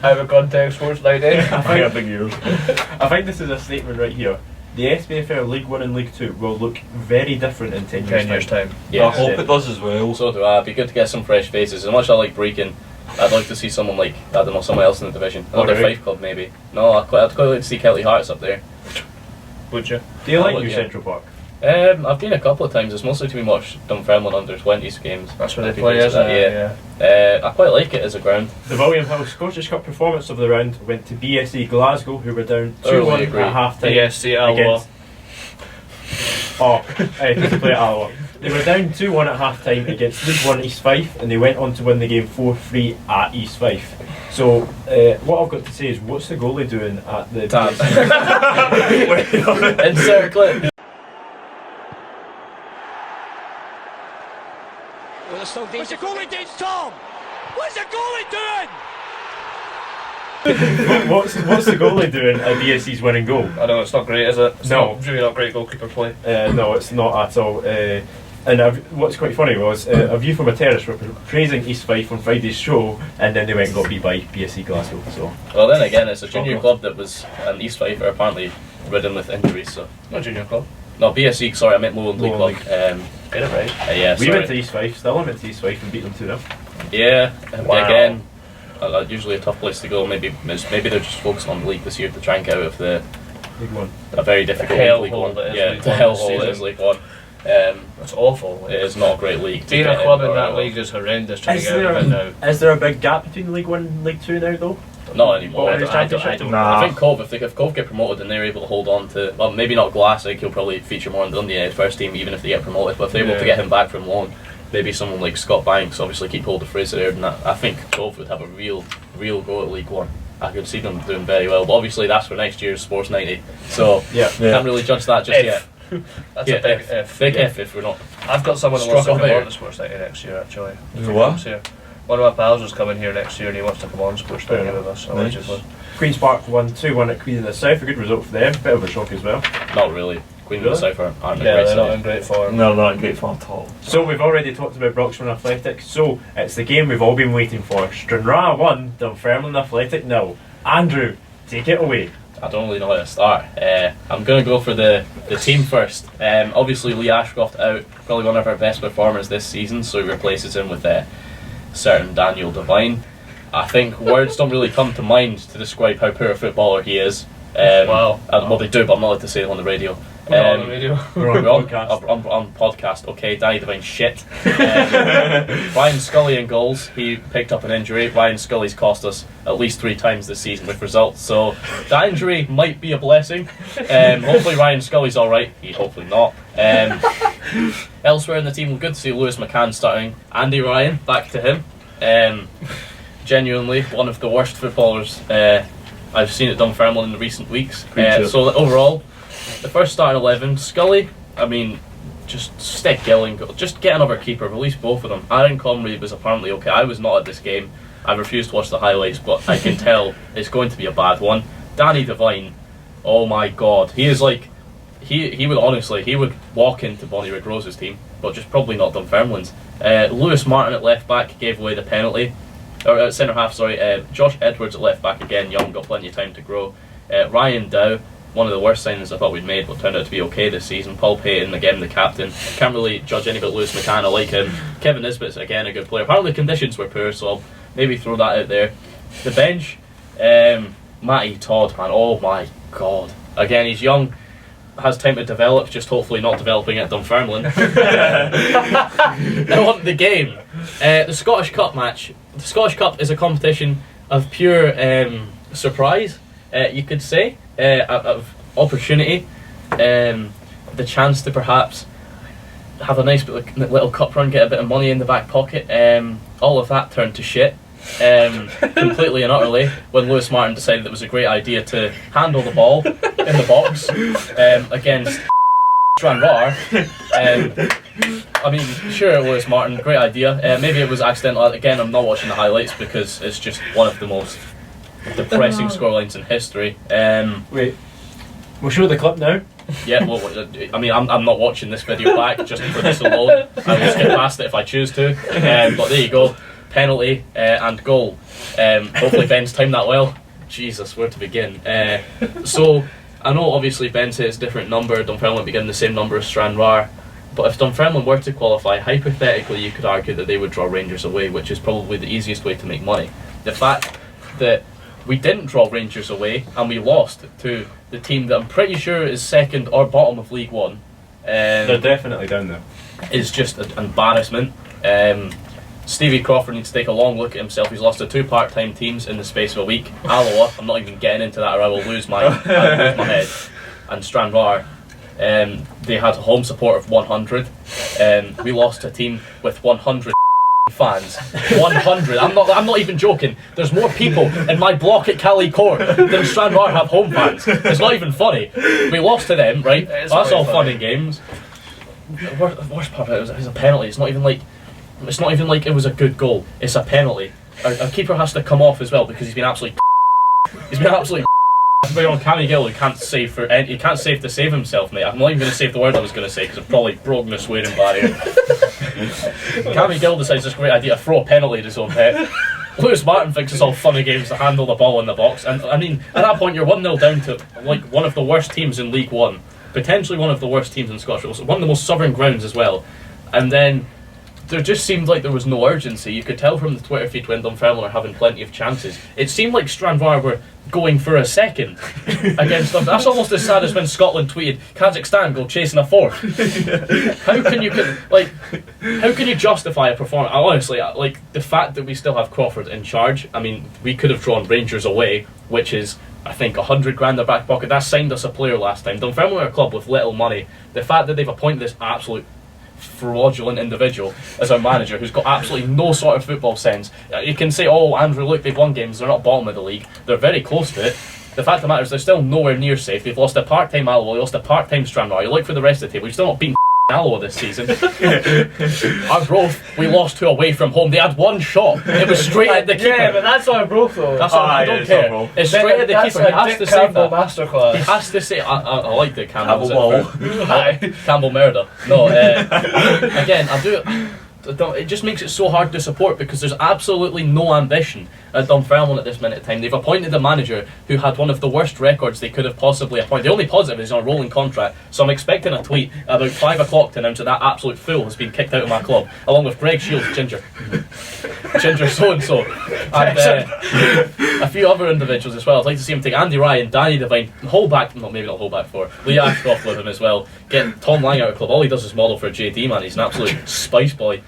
Out of context, Sports90. I have big ears. I think this is a statement right here. The SPFL League 1 and League 2 will look very different in 10 years' time. Yeah, I hope it does as well. So do I. It'd be good to get some fresh faces. As much as I like Brecon, I'd like to see someone like, I don't know, someone else in the division. Another Fife club maybe. No, I'd quite like to see Kelty Hearts up there. Would you? Do you like New Central Park? I've been a couple of times. It's mostly to watch Dunfermline under 20s games. That's where they play, isn't it? Yeah. I quite like it as a ground. The William Hill Scottish Cup performance of the round went to BSE Glasgow, who were down 2-1 at half time. BSE Alloa. To play at Alloa. They were down 2-1 at half time against League 1 East Fife, and they went on to win the game 4-3 at East Fife. So, what I've got to say is, what's the goalie doing at the Insert clip. What's the goalie doing, Tom? What's the goalie doing? what's the goalie doing at BSE's winning goal? I know, it's not great, is it? It's No. really not great goalkeeper play. No, it's not at all. And what's quite funny was A View from a Terrace were praising East Fife on Friday's show, and then they went and got beat by BSE Glasgow. So, well, then again, it's a junior club that was, and East Fife are apparently ridden with injuries. So, not junior club. No, BSE. Sorry, I meant Lowland League Club. Get it right. Yeah, we went to East Fife. Still went to East Fife and beat them 2-0. Yeah. Wow. Again, usually a tough place to go. Maybe they're just focusing on the league this year to try and get out of the League 1. A very difficult League 1. The hellhole that is League 1. That's awful. It is not a great league. Being a club in that league is horrendous. Trying to get out of it now. Is there a big gap between League 1 and League 2 now, though? Not anymore. I think Cove, if Cove get promoted and they're able to hold on to, well, maybe not Glass, I think he'll probably feature more in the Dundee first team even if they get promoted, but if they're able to get him back from loan, maybe someone like Scott Banks, obviously keep hold of Fraser there, and I think Cove would have a real go at League 1. I could see them doing very well, but obviously that's for next year's Sports90, so can't really judge that just yet. That's a big if. Big if we're not. I've got someone who wants to come on to Sports90 next year, actually. What? One of my pals is coming here next year and he wants to come on Sports90 with us, allegedly. Queen's Park won 2-1 at Queen of the South, a good result for them, bit of a shock as well. Not really. Queen of the South aren't they're not in great form. No, they're not in great form at all. So we've already talked about Broxman Athletic, so it's the game we've all been waiting for. Stranraer 1, Dunfermline Athletic 0. Andrew, take it away. I don't really know how to start. I'm going to go for the team first. Obviously Lee Ashcroft out, probably one of our best performers this season, so he replaces him with certain Daniel Devine. I think words don't really come to mind to describe how poor a footballer he is. Well, they do, but I'm not allowed to say it on the radio. We're on the radio. We're on podcast. On podcast. Okay, Danny Devine shit. Ryan Scully in goals. He picked up an injury. Ryan Scully's cost us at least 3 times this season with results. So that injury might be a blessing. Hopefully Ryan Scully's all right. Hopefully not. Elsewhere in the team, good to see Lewis McCann starting. Andy Ryan, back to him. Genuinely one of the worst footballers I've seen at Dunfermline in the recent weeks. So overall, the first starting 11, Scully, I mean, just stick Gilling, just get another keeper, release both of them. Aaron Comrie was apparently okay. I was not at this game. I refused to watch the highlights, but I can tell it's going to be a bad one. Danny Devine, oh my god, he is like, he would walk into Bonnyrigg Rose's team, but just probably not Dunfermline's. Lewis Martin at left back gave away the penalty. Or centre half, sorry. Josh Edwards at left back again, young, got plenty of time to grow. Ryan Dow, one of the worst signings I thought we'd made, but turned out to be okay this season. Paul Payton, again the captain. Can't really judge any but Lewis McCann, I like him. Kevin Nisbet's again a good player. Apparently the conditions were poor, so I'll maybe throw that out there. The bench, Matty Todd, man, oh my god. Again, he's young, has time to develop, just hopefully not developing at Dunfermline. Now on to the game. The Scottish Cup match. The Scottish Cup is a competition of pure surprise, you could say. opportunity, the chance to perhaps have a nice little cup run, get a bit of money in the back pocket, all of that turned to shit. Completely and utterly when Lewis Martin decided it was a great idea to handle the ball in the box against Stranraer. I mean, sure, Lewis Martin, great idea. Maybe it was accidental. Again, I'm not watching the highlights because it's just one of the most depressing scorelines in history. Wait, we'll show the clip now. Yeah, well, I mean, I'm not watching this video back just for this alone. I will skip past it if I choose to. But there you go. Penalty and goal. Hopefully Ben's timed that well. Jesus, where to begin? So I know obviously Ben says it's a different number. Dunfermline begin the same number as Stranraer, but if Dunfermline were to qualify, hypothetically you could argue that they would draw Rangers away, which is probably the easiest way to make money. The fact that we didn't draw Rangers away and we lost to the team that I'm pretty sure is second or bottom of League One, they're definitely down there, is just an embarrassment. Stevie Crawford needs to take a long look at himself. He's lost to 2 part-time teams in the space of a week. Alloa, I'm not even getting into that or I will lose my head. And Stranraer, they had a home support of 100. We lost to a team with 100 fans. 100. I'm not even joking. There's more people in my block at Cali Court than Stranraer have home fans. It's not even funny. We lost to them, right? That's all fun and games. The worst part of it was a penalty. It's not even like it was a good goal. It's a penalty. Our keeper has to come off as well because he's been absolutely on Cammy Gill, who can't save to save himself, mate. I'm not even going to say the word I was going to say because I've probably broken the swearing barrier. Cammy Gill decides it's a great idea to throw a penalty at his own pet. Lewis Martin thinks it's all fun and games to handle the ball in the box, and I mean, at that point you're 1-0 down to like one of the worst teams in League One, potentially one of the worst teams in Scottish football, one of the most southern grounds as well, and then there just seemed like there was no urgency. You could tell from the Twitter feed when Dunfermline are having plenty of chances. It seemed like Stranraer were going for a second against them. That's almost as sad as when Scotland tweeted Kazakhstan go chasing a fourth. How can you justify a performance? Honestly, like the fact that we still have Crawford in charge. I mean, we could have drawn Rangers away, which is I think 100 grand in their back pocket. That signed us a player last time. Dunfermline are a club with little money. The fact that they've appointed this absolute fraudulent individual as our manager who's got absolutely no sort of football sense. You can say, oh Andrew, look, they've won games, they're not bottom of the league, they're very close to it. The fact of the matter is they're still nowhere near safe. They've lost a part-time Alloa, they lost a part-time Stranraer. You look for the rest of the table, we've still not beaten Alloa this season. Arbroath, we lost to away from home. They had one shot. It was straight at the keeper. Yeah, but that's Arbroath though. That's I don't care. It's straight at the keeper. He has to save that. Masterclass. He has to say. I like the Campbell Campbell murder. No, again, I do. It just makes it so hard to support because there's absolutely no ambition at Dunfermline at this minute in time. They've appointed a manager who had one of the worst records they could have possibly appointed. The only positive is on a rolling contract, so I'm expecting a tweet about 5 o'clock to announce that absolute fool has been kicked out of my club, along with Greg Shields, Ginger so-and-so, and a few other individuals as well. I'd like to see him take Andy Ryan, Danny Devine, maybe not hold back for Lee Ashcroft with him as well, get Tom Lang out of club. All he does is model for JD, man. He's an absolute spice boy.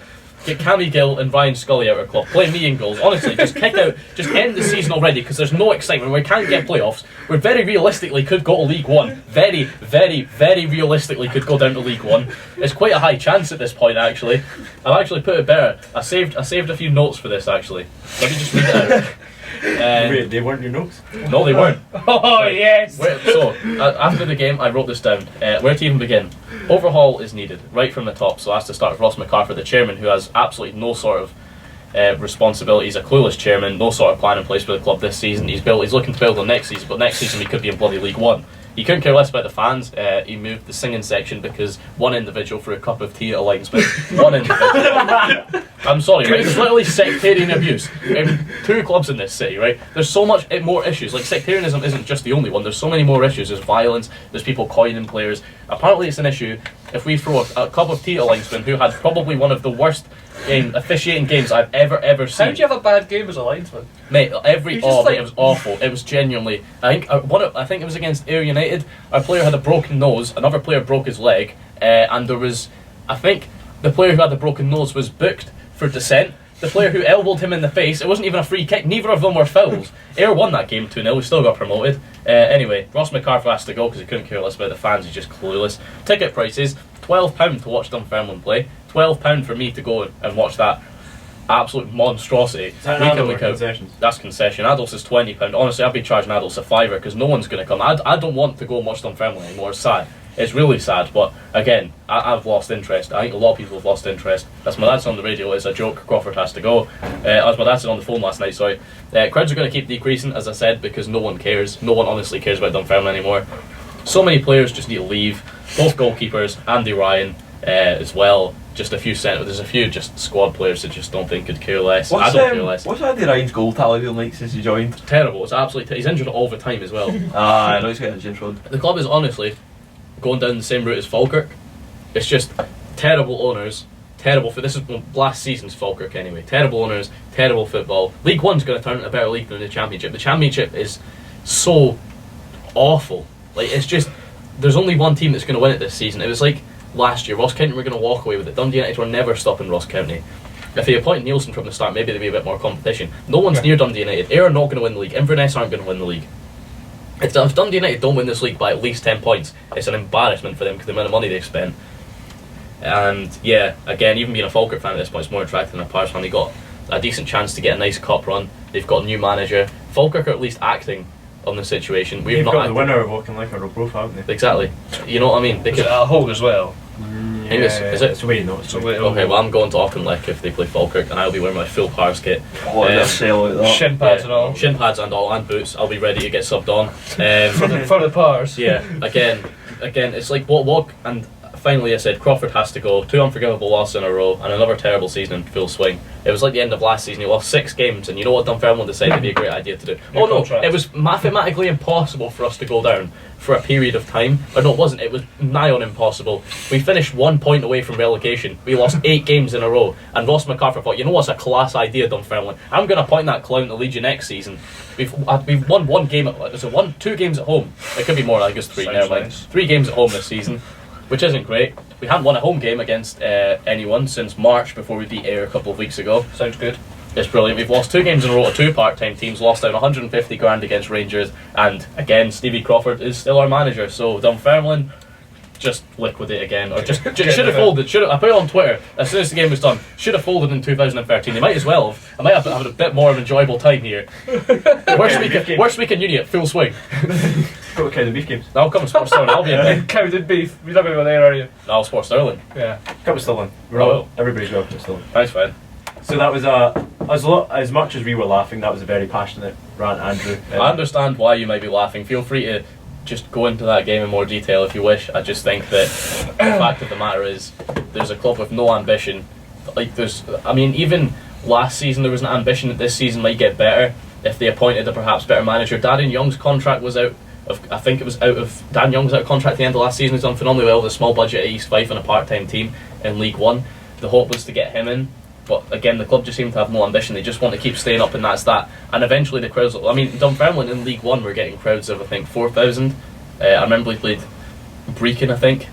Get Cammy Gill and Ryan Scully out of club. Play me in goals. Honestly, just kick out. Just end the season already because there's no excitement. We can't get playoffs. We very realistically could go to League One. Very, very, very realistically could go down to League One. It's quite a high chance at this point. Actually, I've actually put it better. I saved a few notes for this. Actually, let me just read it out. Wait, they weren't your notes? No, they weren't. Oh yes. So after the game, I wrote this down. Where to even begin? Overhaul is needed right from the top. So I has to start with Ross McCarthy, the chairman, who has absolutely no sort of responsibility. He's a clueless chairman. No sort of plan in place for the club this season. He's looking to build on next season, but next season we could be in bloody League One. He couldn't care less about the fans. He moved the singing section because one individual threw a cup of tea at a linesman. One individual. I'm sorry, right? There's literally sectarian abuse in 2 clubs in this city, right? There's so much more issues. Like, sectarianism isn't just the only one. There's so many more issues. There's violence. There's people coining players. Apparently it's an issue if we throw a cup of tea at a linesman who had probably one of the worst officiating games I've ever seen. How did you have a bad game as a linesman? Mate, it was awful. It was genuinely. I think it was against Ayr United. Our player had a broken nose. Another player broke his leg, and there was. I think the player who had the broken nose was booked for dissent the player who elbowed him in the face. It wasn't even a free kick. Neither of them were fouls. Ayr won that game 2-0. We still got promoted. Anyway, Ross McCarthy has to go because he couldn't care less about the fans. He's just clueless. Ticket prices, £12 to watch Dunfermline play. £12 for me to go and watch that absolute monstrosity. Is that an adult or concessions? That's concession. Adults is £20. Honestly, I'd be charging adults a £5 because no one's going to come. I don't want to go and watch Dunfermline anymore. It's sad. It's really sad, but again, I've lost interest. I think a lot of people have lost interest. That's my dad's on the radio. It's a joke. Crawford has to go. As my dad said on the phone last night, sorry. Crowds are going to keep decreasing, as I said, because no one cares. No one honestly cares about Dunfermline anymore. So many players just need to leave. Both goalkeepers, Andy Ryan as well. Just a few there's a few just squad players that just don't think could care less. I don't care less. What's Andy Ryan's goal tally been like since he joined? Terrible. It's absolutely. He's injured all the time as well. I know he's getting injured. The club is honestly going down the same route as Falkirk. It's just terrible owners, terrible this is last season's Falkirk anyway. Terrible owners, terrible football. League One's going to turn into a better league than the Championship. The Championship is so awful. Like, it's just, there's only one team that's going to win it this season. It was like last year. Ross County were going to walk away with it. Dundee United were never stopping Ross County. If they appoint Nielsen from the start, maybe there'd be a bit more competition. No one's near Dundee United. Ayr are not going to win the league. Inverness aren't going to win the league. If Dundee United don't win this league by at least 10 points, it's an embarrassment for them because the amount of money they've spent. And yeah, again, even being a Falkirk fan at this point is more attractive than a Pars fan. They got a decent chance to get a nice cup run. They've got a new manager. Falkirk are at least acting on the situation. They've not got the winner of Walking Like a Both, haven't they? Exactly. You know what I mean? They could hold as well. Yeah, is it? It's away, no. It's away. Okay, well, I'm going to Auchinleck if they play Falkirk, and I'll be wearing my full Pars kit. Sale like that. Shin pads and all. Shin pads and all, and boots. I'll be ready to get subbed on. For the Pars. Yeah, again, it's like what, and finally I said Crawford has to go. 2 unforgivable losses in a row, and another terrible season in full swing. It was like the end of last season. He lost 6 games, and you know what Dunfermline decided to be a great idea to do? It was mathematically impossible for us to go down for a period of time. Or no, it wasn't. It was nigh on impossible. We finished 1 point away from relegation. We lost 8 games in a row, and Ross McCarthy thought, you know what's a class idea, Dunfermline? I'm going to appoint that clown to lead you next season. We've won 1 game. So 2 games at home. It could be more. I guess 3. Never mind. 3 games at home this season, which isn't great. We haven't won a home game against anyone since March, before we beat Ayr a couple of weeks ago. Sounds good. It's brilliant. We've lost 2 games in a row to 2 part-time teams, lost down 150 grand against Rangers, and again, Stevie Crawford is still our manager. So Dunfermline, just liquidate again, or just should have folded. I put it on Twitter as soon as the game was done. Should have folded in 2013. They might as well have. I might have had a bit more of an enjoyable time here. Worst week in uni at full swing. Got Cow and Beef games. I'll come to Sports Stirling. I'll be in there. Cow and Beef. You're not going to go there, are you? No, Sports Stirling. Yeah. Come to Stirling. We're all, everybody's welcome to Stirling. Thanks, fine. So that was as much as we were laughing, that was a very passionate rant, Andrew. I understand why you might be laughing. Feel free to just go into that game in more detail if you wish. I just think that the fact of the matter is, there's a club with no ambition. Even last season there was an ambition that this season might get better if they appointed a perhaps better manager. Darren Young's contract was out. Dan Young's out of contract at the end of last season. He's done phenomenally well with a small budget at East Fife and a part-time team in League One. The hope was to get him in, but again, the club just seem to have no ambition. They just want to keep staying up, and that's that. And eventually the crowds. Dunfermline in League One were getting crowds of 4,000. I remember we played Brecon, I think,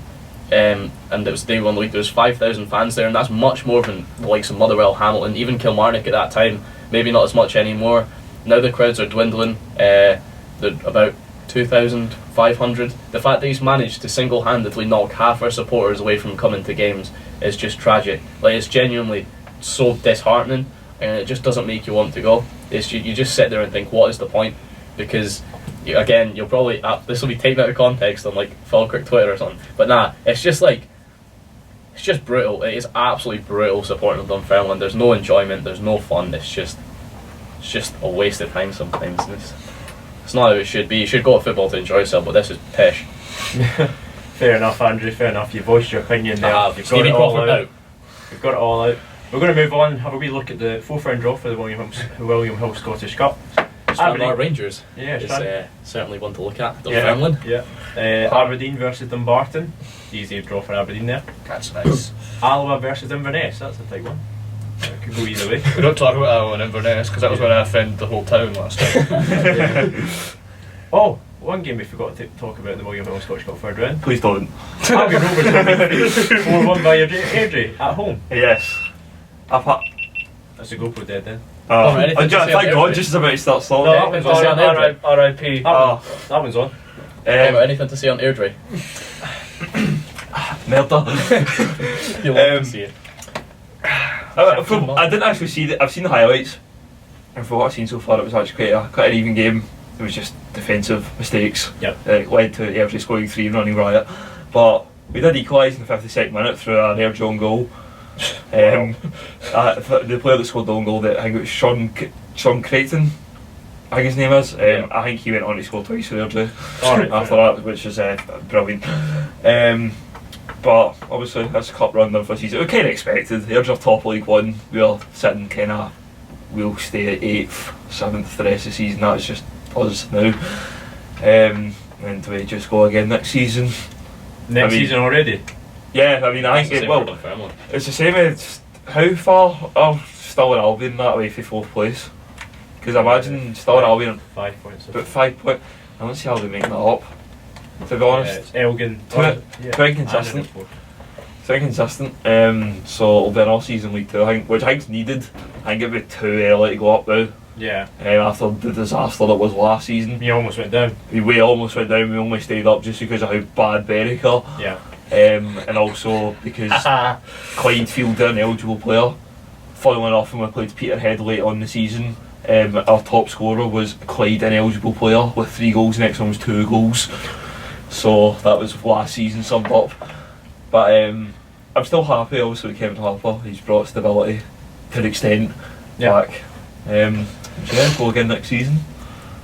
and it was day 1 of the week. There was 5,000 fans there, and that's much more than the likes of Motherwell, Hamilton, even Kilmarnock at that time. Maybe not as much anymore. Now the crowds are dwindling. They're about 2,500. The fact that he's managed to single-handedly knock half our supporters away from coming to games is just tragic. It's genuinely so disheartening, and it just doesn't make you want to go. You just sit there and think, what is the point? Because again, you'll probably this will be taken out of context on Falkirk Twitter or something, but nah, it's just brutal. It is absolutely brutal supporting Dunfermline. There's no enjoyment, there's no fun. It's just a waste of time sometimes. It's not how it should be. You should go to football to enjoy yourself, but this is pish. Fair enough, Andrew, fair enough. You voiced your opinion there. You've Stevie Crawford out. You've got it all out. We're going to move on, have a wee look at the 4th round draw for the William Hill Scottish Cup. Stranraer Rangers is certainly one to look at. Dunfermline. Aberdeen versus Dumbarton. Easy draw for Aberdeen there. That's nice. Alloa versus Inverness. That's a big one. It could go either way. We don't talk about Alloa and Inverness because that was when I offended the whole town last time. Oh, one game we forgot to talk about in the William Hill Scottish Cup 3rd round. Please don't. Albion Rovers 4-1 by Airdrie at home. Yes. That's a GoPro dead then. Thank God, just about to start slowing. No, that one's on. R.I.P. That one's on. Anything to say on Airdrie? Merda. You love to see it. I didn't actually see that. I've seen the highlights, and for what I've seen so far, it was actually quite an even game. It was just defensive mistakes. Yep. Led to Airdrie scoring 3 and running riot. But we did equalise in the 52nd minute through an Airdrie own goal. The player that scored the own goal, I think it was Sean Creighton, I think his name is. I think he went on to score twice for Airdrie after that, which is brilliant. But obviously that's a cup run there for the season. We kind of expected. Airdrie top League One. We are sitting kind of. We'll stay at 8th, 7th the rest of the season. That's just us now. And we just go again next season. Next season already? Yeah, I mean, I think it's the same as how far are Stirling Albion that way for 4th place? Because I imagine Stirling Albion 5 points. But 5 points. I don't see how they make that up. To be honest, it's Elgin. Very inconsistent. Very inconsistent. So it'll be an all-season League 2, which I think's needed. I think it'd be too early to go up now. Yeah. After the disaster that was last season. We almost went down. We almost went down. We only stayed up just because of how bad Berwick are. Yeah. And also because Clyde fielded an eligible player. Following off when we played Peterhead late on the season, our top scorer was Clyde, an eligible player with 3 goals. The next one was 2 goals. So that was last season summed up. But I'm still happy obviously with Kevin Harper. He's brought stability to an extent back. Go again next season.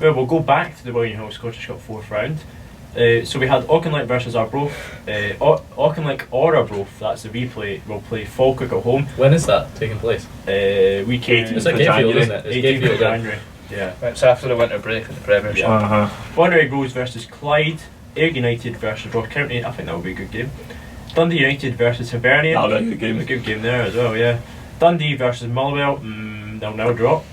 Well, we'll go back to the William Hill Scottish Cup 4th round. So we had Auchinleck versus Arbroath. Auchinleck or Arbroath, that's the replay, will play Falkirk at home. When is that taking place? Weekend. It's like Gayfield, isn't it? It's 18th of January. Yeah. It's after the winter break in the Premiership. Bonnery Rose versus Clyde. Ayr United versus Ross County. I think that will be a good game. Dundee United versus Hibernian. That'll be a good game. A good game there as well, yeah. Dundee versus Motherwell. They'll now draw.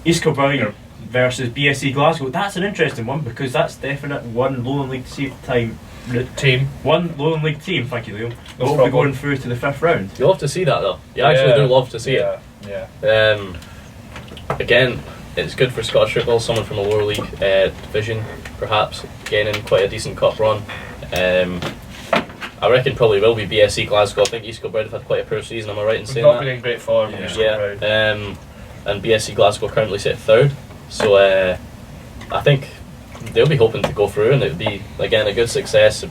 East Kilbride versus BSC Glasgow. That's an interesting one because that's definite one Lowland League team. One Lowland League team, thank you Liam. Will be going through to the 5th round. You love to see that though. You actually do love to see it. Yeah. Again, it's good for Scottish football, someone from a lower league division perhaps gaining quite a decent cup run. I reckon probably will be BSC Glasgow. I think East Kilbride have had quite a poor season, am I right in saying that? Not been in great form. And BSC Glasgow currently sit 3rd. So I think they'll be hoping to go through, and it'll be again a good success.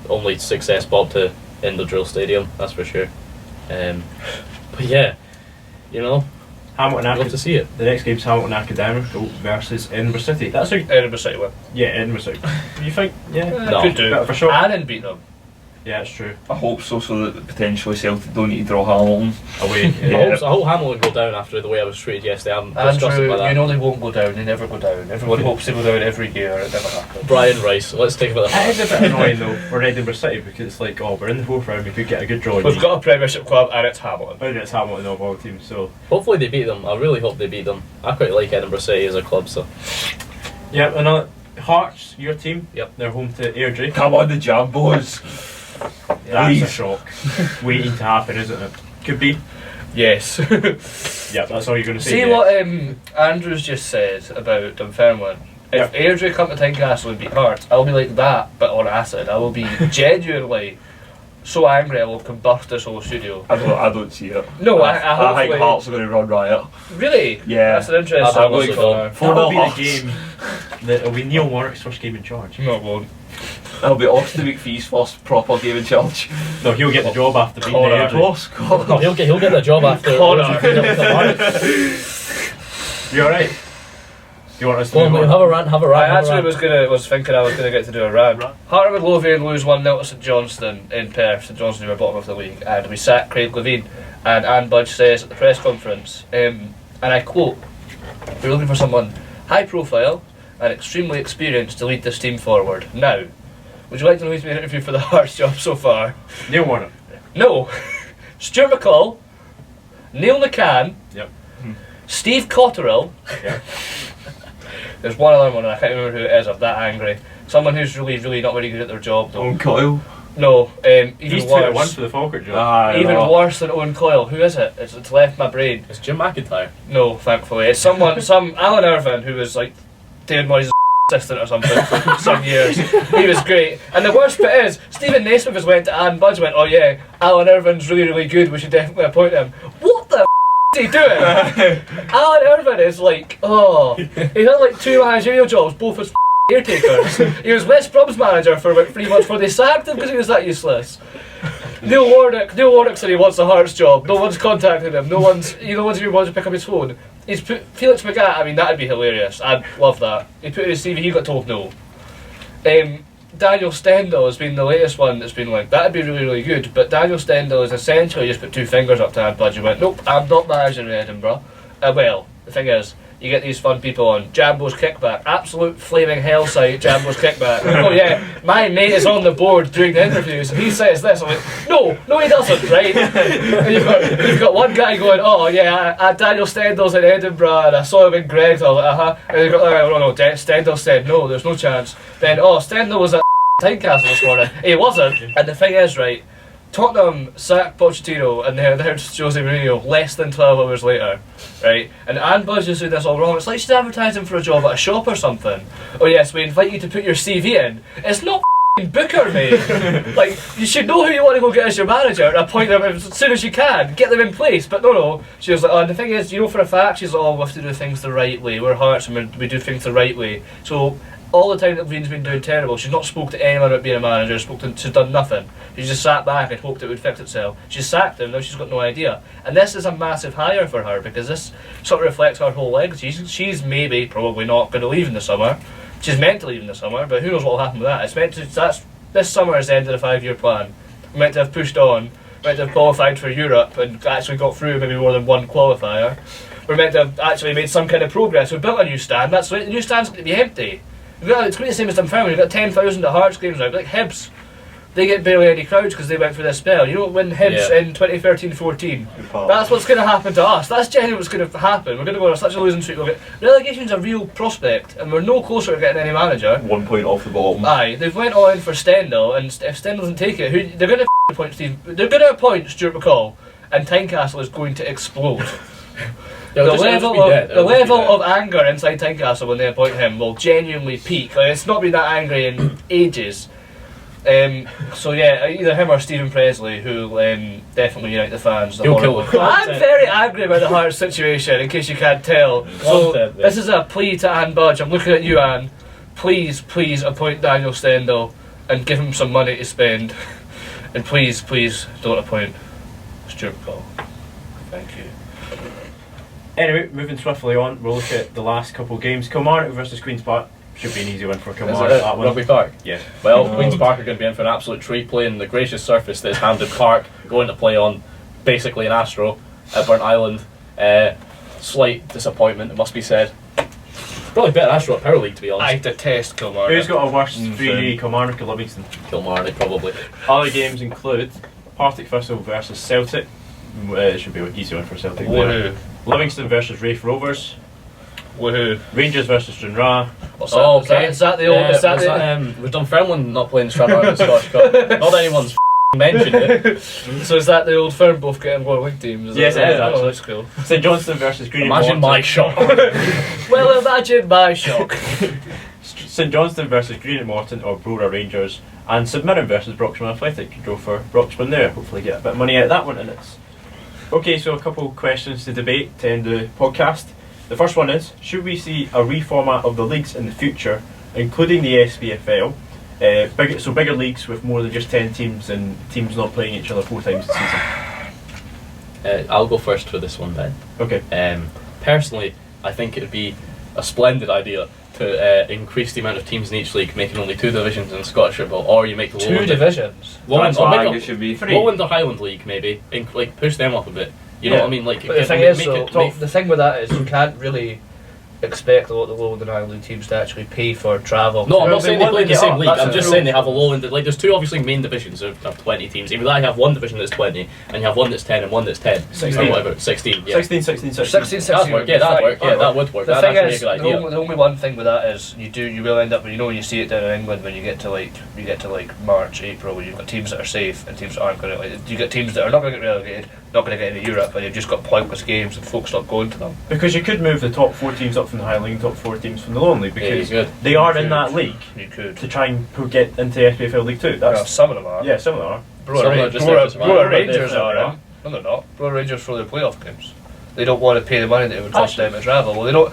Only success bob to Indodrill Stadium, that's for sure. But yeah, you know, Hamilton love to see it. The next game's Hamilton Academic versus Edinburgh City. That's a Edinburgh City win. Yeah, Edinburgh City. You think? Yeah, no. Could do for sure. And beat them. Yeah, it's true. I hope so that potentially Celtic don't need to draw Hamilton away. I hope Hamilton go down after the way I was treated yesterday. I'm disgusted by that. You know they won't go down, they never go down. Everyone hopes they go down every year, it never happens. Brian Rice, let's take a bit of that. It is a bit annoying though for Edinburgh City because it's like, we're in the 4th round, we could get a good draw. We've got a Premiership club and it's Hamilton. And it's Hamilton of all teams, so hopefully they beat them. I really hope they beat them. I quite like Edinburgh City as a club, so. Yeah, and Hearts, your team. Yep. They're home to Airdrie. Come on the Jambos. That's a shock waiting to happen, isn't it? Could be. Yes. Yeah, that's all you're going to say. See what Andrews just said about Dunfermline. If Airdrie come to Tynecastle and beat Hearts, I'll be like that, but on acid. I will be genuinely so angry I will combust this whole studio. I don't see it. No, I think Hearts are going to run riot. Really? Yeah. That's an interesting one. That'll be the game. It'll be Neil Warnock's first game in charge. No, it won't. It'll be Austin McPhee's first proper game in charge. No, he'll get the job after beating Airdrie. No, he'll get the job after. You alright? You want us to have a rant? I actually was thinking I was going to get to do a rant. Heart of Midlothian lose 1-0 to St Johnstone in Perth. St Johnstone were bottom of the league, and we sacked Craig Levine. And Anne Budge says at the press conference, and I quote, "We're looking for someone high profile and extremely experienced to lead this team forward. Now, would you like to know who's been interviewed for the Hearts job so far?" Neil Warnock. No. Stuart McCall, Neil McCann, Steve Cotterill. Yep. There's one other one and I can't remember who it is. I'm that angry. Someone who's really, really not very good at their job though. Kyle. No, even He's worse. 2-1 for the Falkirk job. Even worse than Owen Coyle. Who is it? It's left my brain. It's Jim McIntyre. No, thankfully. It's some Alan Irvine, who was like David Moyes' assistant or something for some years. He was great. And the worst bit is, Stephen Naismith has went to Anne Budge and went, oh yeah, Alan Irvine's really, really good, we should definitely appoint him. What the is he doing? Alan Irvine is like, he's had like 2 managerial jobs, both as caretakers. He was West Brom's manager for about 3 months before they sacked him because he was that useless. Neil Warnock said he wants a Hearts job. No one's contacted him. No one's even wanted to pick up his phone. He's put Felix Magath. I mean, that'd be hilarious. I'd love that. He put it in his CV. He got told no. Daniel Stendhal has been the latest one that's been like, that'd be really, really good. But Daniel Stendhal is essentially just put 2 fingers up to Anne Budge and went, nope, I'm not managing in Edinburgh. Well, the thing is, you get these fun people on Jambo's Kickback, absolute flaming hell site, Jambo's Kickback. Oh yeah, my mate is on the board during the interviews and he says this. I'm like, no he doesn't, right? And you've got one guy going, oh yeah, Daniel Stendhal's in Edinburgh and I saw him in Greg's. I was like, uh-huh. And you've got, no, Stendhal said no, there's no chance. Then, Stendhal was at Tynecastle this morning. He wasn't. And the thing is, right, Tottenham sacked Pochettino and they hired Jose Mourinho less than 12 hours later, right? And Anne Budge is doing this all wrong. It's like she's advertising for a job at a shop or something. Oh yes, we invite you to put your CV in. It's not Booker, mate. Like, you should know who you want to go get as your manager and appoint them as soon as you can. Get them in place. But no. She was like, and the thing is, for a fact, she's like, we have to do things the right way. We're Hearts and we do things the right way. So all the time that Lean's been doing terrible, she's not spoke to anyone about being a manager, she's done nothing. She just sat back and hoped it would fix itself. She sacked him, now she's got no idea. And this is a massive hire for her, because this sort of reflects her whole legacy. She's maybe, probably not, going to leave in the summer. She's meant to leave in the summer, but who knows what will happen with that. This summer is the end of the 5-year plan. We're meant to have pushed on, we're meant to have qualified for Europe and actually got through maybe more than one qualifier. We're meant to have actually made some kind of progress. We've built a new stand, that's right, the new stand's going to be empty. It's going to be the same as Dunfermline. You've got 10,000 at Hearts games now, like Hibs. They get barely any crowds because they went through this spell. You don't win Hibs in 2013-14. That's what's going to happen to us. That's genuinely what's going to happen. We're going to go on such a losing streak. Relegation's a real prospect, and we're no closer to getting any manager. 1 point off the bottom. Aye, they've went all in for Stendhal, and if Stendhal doesn't take it, they're going to appoint Steve. They're going to appoint Stuart McCall, and Tynecastle is going to explode. The level of anger inside Tynecastle when they appoint him will genuinely peak. Like, it's not been that angry in ages. So yeah, either him or Stephen Presley, who definitely unite the fans. I'm very angry about the Hearts situation, in case you can't tell. So this is a plea to Anne Budge. I'm looking at you, Anne. Please appoint Daniel Stendhal and give him some money to spend. And please don't appoint Stuart McCall. Thank you. Anyway, moving swiftly on, we'll look at the last couple of games. Kilmarnock versus Queen's Park. Should be an easy win for Kilmarnock. That one. Rugby Park? Yeah. Well, Queen's Park are going to be in for an absolute treat, playing the gracious surface that is Hampden Park, going to play on basically an Astro at Burnt Island. Slight disappointment, it must be said. Probably better Astro at Power League, to be honest. I detest Kilmarnock. Who's got a worse 3 Kilmarnock or Livingston? Kilmarnock, probably. Other games include Partick Thistle versus Celtic. It should be an easy one for Celtic. Woohoo. Livingston versus Rafe Rovers. Woohoo. Rangers versus Stranraer. Okay. Is that the old? Was Dunfermline not playing Stranraer in the Scottish Cup? Not anyone's mentioned it. So is that the old firm both getting World League teams? Yes, it is actually. Oh, that's cool. St Johnstone versus Green Imagine my shock. Well, imagine my shock. St Johnstone versus Green at Morton or Brora Rangers, and St Mirren versus Broxman Athletic. You go for Broxman there. Hopefully get a bit of money out of that one, and it's okay. So a couple of questions to debate to end the podcast. The first one is, should we see a reformat of the leagues in the future, including the SPFL? Bigger leagues with more than just 10 teams and teams not playing each other 4 times a season? I'll go first for this one, Ben. Okay. Personally, I think it would be a splendid idea to increase the amount of teams in each league, making only 2 divisions in Scottish football, or you make the 2 divisions? It should be Lowland or Highland League, maybe. Push them up a bit. You know what I mean? But the thing is, the thing with that is you can't really expect a lot of the low and high league teams to actually pay for travel. No, I'm not saying they play in the same league. I'm just saying they have a low. low end. Like, there's two obviously main divisions of 20 teams. Even though I have one division that's 20, and you have one that's 10 and one that's 10. 16. Or whatever. 16. Yeah. 16. 16 That'd work. Yeah, that'd work. Yeah, that would work. The That'd thing actually is, be a good idea. the only one thing with that is you will end up, when you see it down in England when you get to March, April, when you've got teams that are safe and teams that aren't going to. You get teams that are not going to get relegated, not going to get into Europe, and you've just got pointless games and folks not going to them. Because you could move the top 4 teams up from the high league, top 4 teams from the lower league, because they are in that league. You could to try and get into SPFL League 2. Some of them are. Yeah, some of them are. Brora Rangers are in. No, they're not. Brora Rangers for their playoff games. They don't want to pay the money that it would cost them to travel. Well,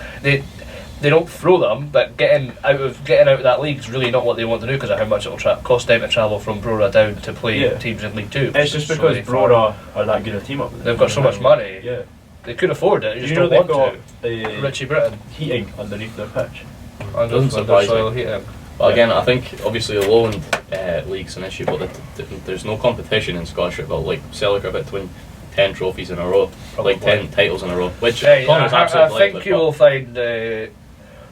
they don't throw them, but getting out of that league is really not what they want to do because of how much it will cost them to travel from Brora down to play teams in League 2. It's just because Brora are that good a team up there. They've got so much money. Yeah. They could afford it. You just don't want to. Richie Britton heating underneath their pitch. Doesn't surprise me. Heating. But again, I think obviously the low end league's an issue, but there's no competition in Scottish football. Like Celtic are about to win 10 trophies in a row, like 10 titles in a row, which Connor's absolutely. I think you will find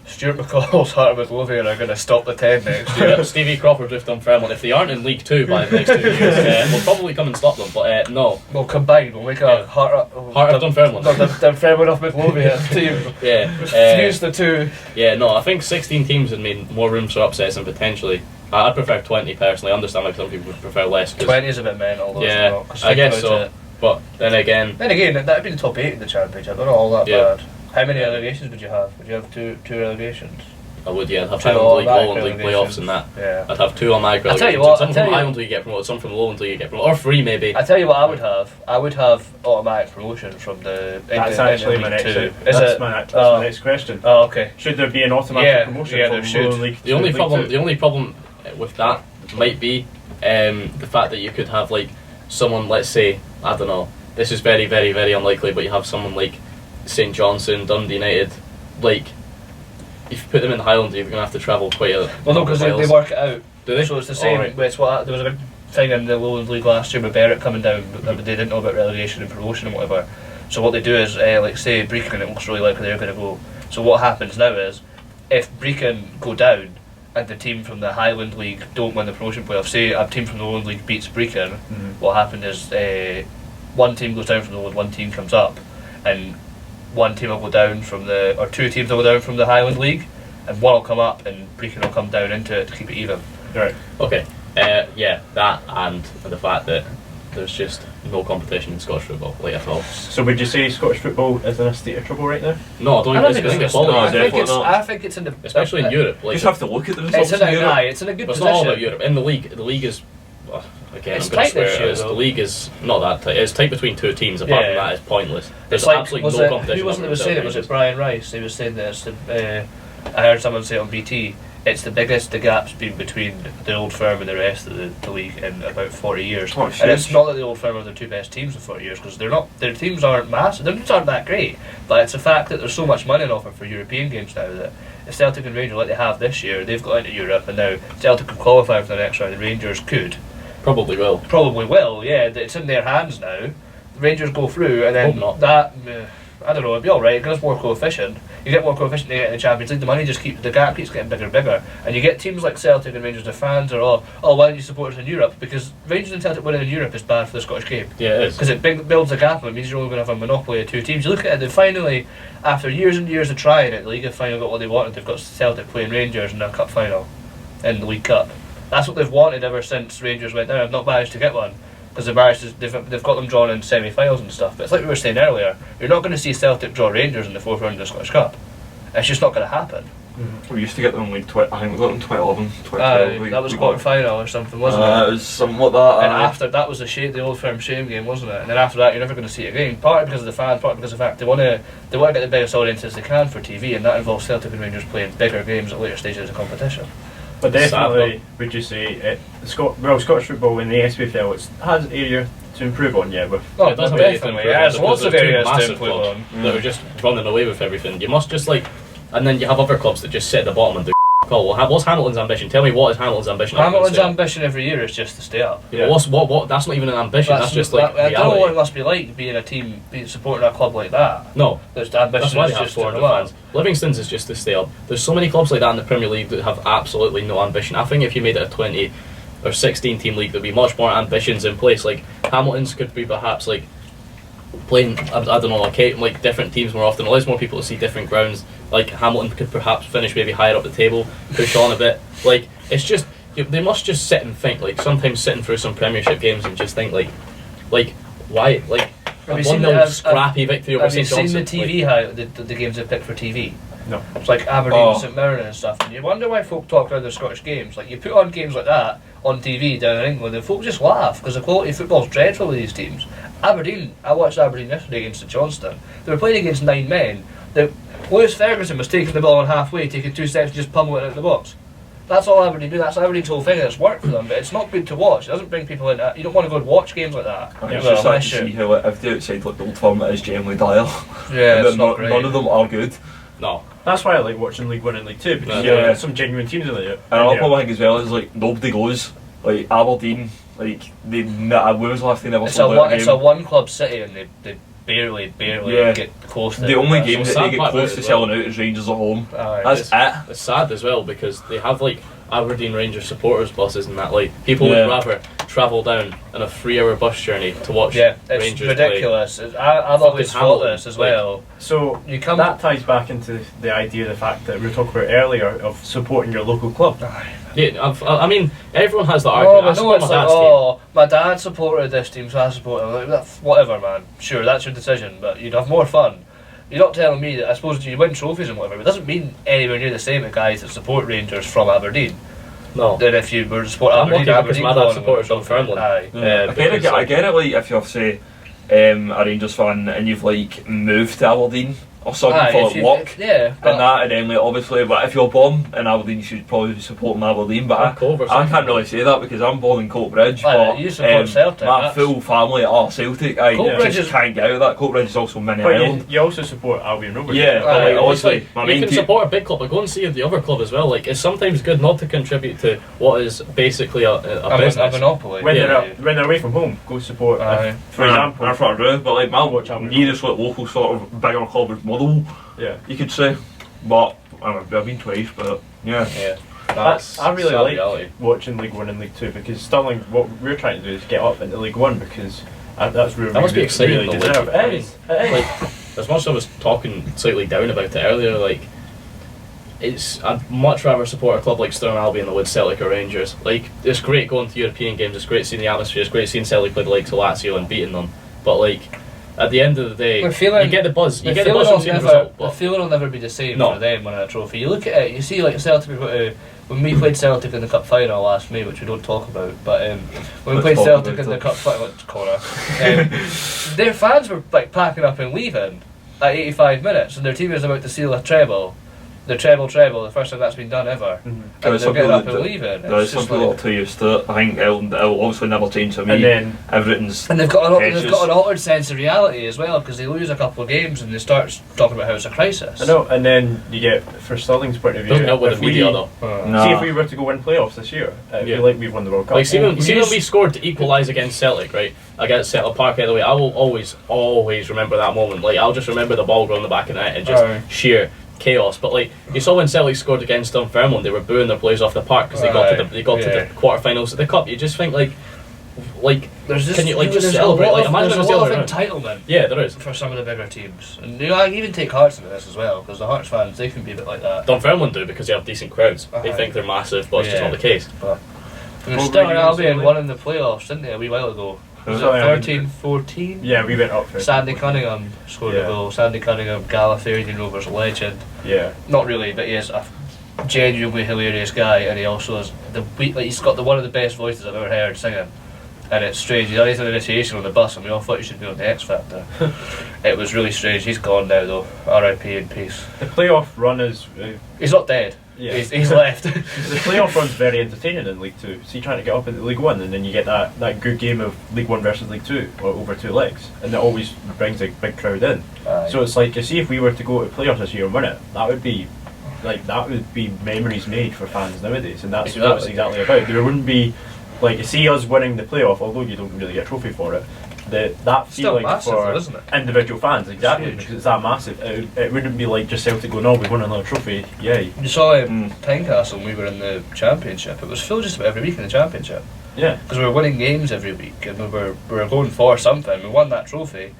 Stuart McCall's Heart of Midlothian are going to stop the 10 next year. Stevie Crawford with Dunfermline. If they aren't in League 2 by the next 2 years, we'll probably come and stop them. But no, we'll combine. We'll make a Heart of Dunfermline. Dunfermline of Midlothian team. Yeah, use the two. Yeah, no, I think 16 teams would mean more room for upsets and potentially. I'd prefer 20 personally. I understand why some people would prefer less. 20 is a bit mental, though. Yeah, I guess so. But then again, that'd be the top 8 in the Championship. They're not all that bad. How many relegations would you have? Would you have two relegations? I would, yeah. I'd have Highland League playoffs and that. Yeah. I'd have 2 automatic relegations. Tell you what, some from Highland League get promoted, some from Lowland League get promoted, or 3 maybe. I tell you what, I would have automatic promotion from the. That's actually my next. That's my next question. Oh, okay. Should there be an automatic promotion from Lowland League? The only problem with that might be the fact that you could have like someone, let's say, I don't know. This is very, very, very unlikely, but you have someone like St Johnstone, Dundee United, like if you put them in the Highland League, you're going to have to travel quite a. Well, no, because they work it out. Do they? So it's the same. Right. It's what there was a big thing in the Lowland League last year with Berwick coming down, but they didn't know about relegation and promotion and whatever. So what they do is, like say Brecon, it looks really likely they're going to go. So what happens now is, if Brecon go down and the team from the Highland League don't win the promotion playoff, say a team from the Lowland League beats Brecon, what happened is one team goes down from the Lowland, one team comes up, and one team will go down from or 2 teams will go down from the Highland League, and one will come up and Brecon will come down into it to keep it even. Right. Okay. Yeah, that and the fact that there's just no competition in Scottish football, like at all. So would you say Scottish football is in a state of trouble right now? No, I don't think it's quality. I think it's in the especially in Europe. Like, you just have to look at the results in Europe. It's in a good position. It's not all about Europe. In the league is. Again, it's I'm going to tight swear this year, the league is not that tight. It's tight between 2 teams. Apart from that, it's pointless. There's like, absolutely no competition. Who wasn't saying it? Was it Brian Rice? He was saying that I heard someone say it on BT. It's the biggest the gap's been between the Old Firm and the rest of the league in about 40 years. Oh, and it's not that the Old Firm are the 2 best teams in 40 years, because they're not. Their teams aren't massive. Their teams aren't that great. But it's a fact that there's so much money on offer for European games now that if Celtic and Rangers, like they have this year, they've got into Europe, and now Celtic could qualify for the next round. The Rangers could. Probably will. Yeah, it's in their hands now. The Rangers go through, and then I don't know. It'd be all right. It gives more coefficient. You get more coefficient to get in the Champions League. The money just the gap keeps getting bigger and bigger, and you get teams like Celtic and Rangers. The fans are all, why don't you support us in Europe? Because Rangers and Celtic winning in Europe is bad for the Scottish game. Yeah, it is. Because it builds a gap, and it means you're only going to have a monopoly of 2 teams. You look at it, they finally, after years and years of trying it, the league have finally got what they wanted. They've got Celtic playing Rangers in a cup final, in the League Cup. That's what they've wanted ever since Rangers went down. I've not managed to get one because they've got them drawn in semi-finals and stuff. But it's like we were saying earlier, you're not going to see Celtic draw Rangers in the 4th round of the Scottish Cup. It's just not going to happen. We used to get them in League 20. I think we got them 2011, 2012. That was quarter final or something, wasn't it? It was something like that. And after that was the Old Firm shame game, wasn't it? And then after that, you're never going to see it again. Partly because of the fans, partly because of the fact they want to get the biggest audiences they can for TV, and that involves Celtic and Rangers playing bigger games at later stages of the competition. But definitely, would you say Scottish football in the SPFL has area to improve on? Yeah, it doesn't definitely. There's lots of areas to improve on. That are just running away with everything. You must just and then you have other clubs that just sit at the bottom and do Cool. Well, what's Hamilton's ambition? Tell me what is Hamilton's ambition? Hamilton's ambition every year is just to stay up. Yeah. What? That's not even an ambition. That's just like I reality. don't know what it must be like being a team, supporting a club like that. No, there's the ambition. That's why they have just 400 fans. Livingston's is just to stay up. There's so many clubs like that in the Premier League that have absolutely no ambition. I think if you made it a 20 or 16 team league, there'd be much more ambitions in place. Like Hamilton's could be perhaps like playing, I don't know, like different teams more often. It allows more people to see different grounds. Like Hamilton could perhaps finish maybe higher up the table, push on a bit. Like it's just they must just sit and think. Like sometimes sitting through some Premiership games and just think like why like a 1-0 scrappy victory over St Johnstone. Have you seen the TV the games they picked for TV? No. It's like Aberdeen, St Mirren and stuff. And you wonder why folk talk about their Scottish games. Like you put on games like that on TV down in England, and folk just laugh because the quality of football's dreadful with these teams. Aberdeen, I watched Aberdeen yesterday against St Johnstone. They were playing against 9 men. Lewis Ferguson was taking the ball on halfway, taking 2 steps and just pummeling it out of the box. That's all Aberdeen do. That's Aberdeen's whole thing, and it's worked for them. But it's not good to watch. It doesn't bring people in. You don't want to go and watch games like that. It's just sad to see how if the outside like the Old Firm is generally dire. Yeah, it's not great. None of them are good. No. That's why I like watching League 1 and League 2 because you have some genuine teams in there. And another problem I think as well is like nobody goes. Like Aberdeen, like when was the last time they ever sold out a game? It's a one-club city, and they barely get close to it. The only game that they get close to selling out is Rangers at home. That's it. It's sad as well because they have like Aberdeen Rangers supporters buses and that. Like people would rather travel down on a 3-hour bus journey to watch Rangers it's ridiculous. I've always thought this as well. So that ties back into the idea, the fact that we were talking about earlier of supporting your local club. Yeah, I mean, everyone has the argument. My dad supported this team, so I support him. Like, whatever, man. Sure, that's your decision, but you'd have more fun. You're not telling me that, I suppose you win trophies and whatever, but it doesn't mean anywhere near the same as guys that support Rangers from Aberdeen. No. Than if you were to support Aberdeen. Because my dad supported Dunfermline. I get it, like if you're, say, a Rangers fan and you've like moved to Aberdeen or something for like work and then like obviously, but if you're born in Aberdeen you should probably be supporting Aberdeen, but I can't really say that because I'm born in Coatbridge, but you support Celtic, my full family are Celtic. I just can't get out of that. Coatbridge is also mini island. You also support Albion Rovers. Yeah, but like honestly, you can support a big club, but go and see the other club as well. Like it's sometimes good not to contribute to what is basically a business. A monopoly. When they're away from home, go support. For example, that's what I do. But like my nearest like local sort of bigger club is Motherwell. Yeah, you could say, but I've been twice, but yeah. I really like watching League 1 and League 2 because Stirling, what we're trying to do is get up into League 1 because that's where that must be exciting. Really deserve. It is. Like, as much as I was talking slightly down about it earlier, like I'd much rather support a club like Stirling Albion than would Celtic or Rangers. Like it's great going to European games, it's great seeing the atmosphere, it's great seeing Celtic play the likes of Lazio and beating them, but like at the end of the day, you get the buzz. You get the buzz from seeing the result. The feeling will never be the same for them winning a trophy. You look at it, you see like Celtic. When we played Celtic in the cup final last May, which we don't talk about, but when we played Celtic in the cup final, their fans were like packing up and leaving at 85 minutes, and their team was about to seal a treble. The treble, the first time that's been done ever. And they're getting up and leaving. There's some people that are too used to it. I think it'll obviously never change for me. And everything's they've got an altered sense of reality as well because they lose a couple of games and they start talking about how it's a crisis. I know, and then you get, for Stirling's point of view, doesn't help with the media though. See if we were to go win playoffs this year, I feel like we've won the World Cup. Like see when we scored to equalise against Celtic, right? Against Celtic Park, by the way, I will always remember that moment. Like I'll just remember the ball going in the back of the net and just sheer chaos. But like you saw when Celtic scored against Dunfermline, they were booing their players off the park because they got to the quarterfinals of the cup. You just think like there's just, can you like just celebrate? Like imagine there's a lot of entitlement. Yeah, there is for some of the bigger teams, and I even take Hearts into this as well because the Hearts fans they can be a bit like that. Dunfermline do because they have decent crowds. They think they're massive, but it's just not the case. But Stirling Albion won in the playoffs, didn't they, a wee while ago? Was it 13-14? Yeah, we went up. Sandy Cunningham scored a goal. Sandy Cunningham, Gallagher Rovers legend. Yeah. Not really, but he is a genuinely hilarious guy, and he also has he's got one of the best voices I've ever heard singing. And it's strange. He had an initiation on the bus, and we all thought he should be on the X Factor. It was really strange. He's gone now, though. R.I.P. in peace. The playoff run is. He's not dead. Yeah. He's left. The playoff run's very entertaining in League 2. So you're trying to get up into League 1 and then you get that good game of League 1 versus League 2 or over 2 legs, and that always brings a big crowd in. So it's like, you see, if we were to go to playoffs this year and win it, that would be like that would be memories made for fans nowadays, and that's what it's exactly about. There wouldn't be, like, you see us winning the playoff, although you don't really get a trophy for it. That feeling massive, for isn't it? individual fans, exactly, because it's that massive. It wouldn't be like just Celtic going, "Oh, we won another trophy, yay!" You saw Tynecastle when we were in the Championship. It was full just about every week in the Championship. Yeah, because we were winning games every week, and we were going for something. We won that trophy,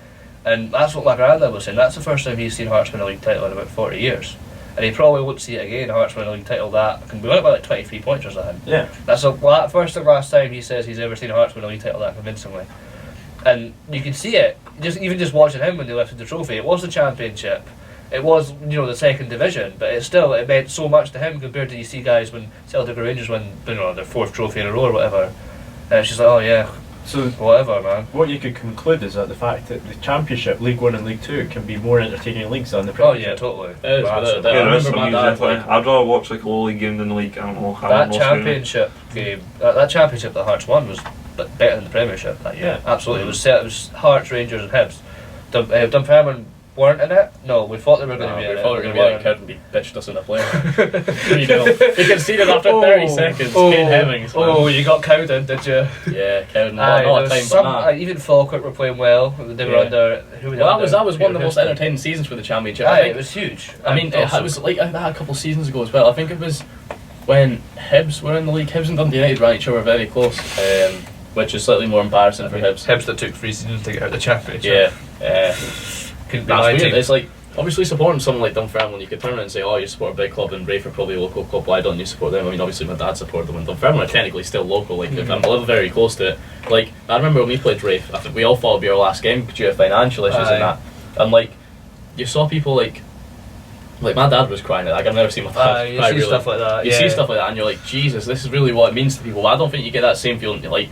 and that's what my granddad was saying. That's the first time he's seen Hearts win a league title in about 40 years, and he probably won't see it again. Hearts win a league title we won it by like 23 points or something. Yeah, that's the first and last time he says he's ever seen Hearts win a league title that convincingly. And you can see it, just watching him when they lifted the trophy. It was the Championship, it was the second division, but it meant so much to him compared to you see guys when Celtic or Rangers win their fourth trophy in a row or whatever. And it's just like, oh yeah, so whatever, man. What you could conclude is that the fact that the Championship, League 1 and League 2 can be more entertaining leagues than the Premier League. Oh yeah, totally. I'd rather watch like a low league game than the league. I don't know how that Championship game, that Championship that Hearts won was better than the Premiership that year. Yeah. Absolutely. It was Hearts, Rangers and Hibs. Dunfermline weren't in it. No, we thought they were going to be in it. We thought they were going to be like Kirby bitched us in a play. 3-0. You conceded after 30 seconds. Kane Hemmings. Oh, you got cowed in, did you? Yeah, cowed. Not a time, but nah. Even Falkirk were playing well. They were under. That was one of the most entertaining seasons for the Championship. I think it was huge. I mean, it was like that a couple of seasons ago as well. I think it was when Hibs were in the league. Hibs and Dundee United ran each other very close. Which is slightly more embarrassing for Hibs. Hibs that took 3 seasons to get out of the Championship. Yeah. Couldn't be that's weird. It's like, obviously supporting someone like Dunfermline, you could turn around and say, oh, you support a big club, and Rafe are probably a local club, why don't you support them? I mean, obviously my dad supported them, and Dunfermline are technically still local, like, I'm a little very close to it. Like, I remember when we played Rafe, I think we all thought it would be our last game due to financial issues and that. And like, you saw people like my dad was crying. Like, I've never seen my dad cry. You see stuff like that. You see stuff like that, and you're like, Jesus, this is really what it means to people. Well, I don't think you get that same feeling. Like,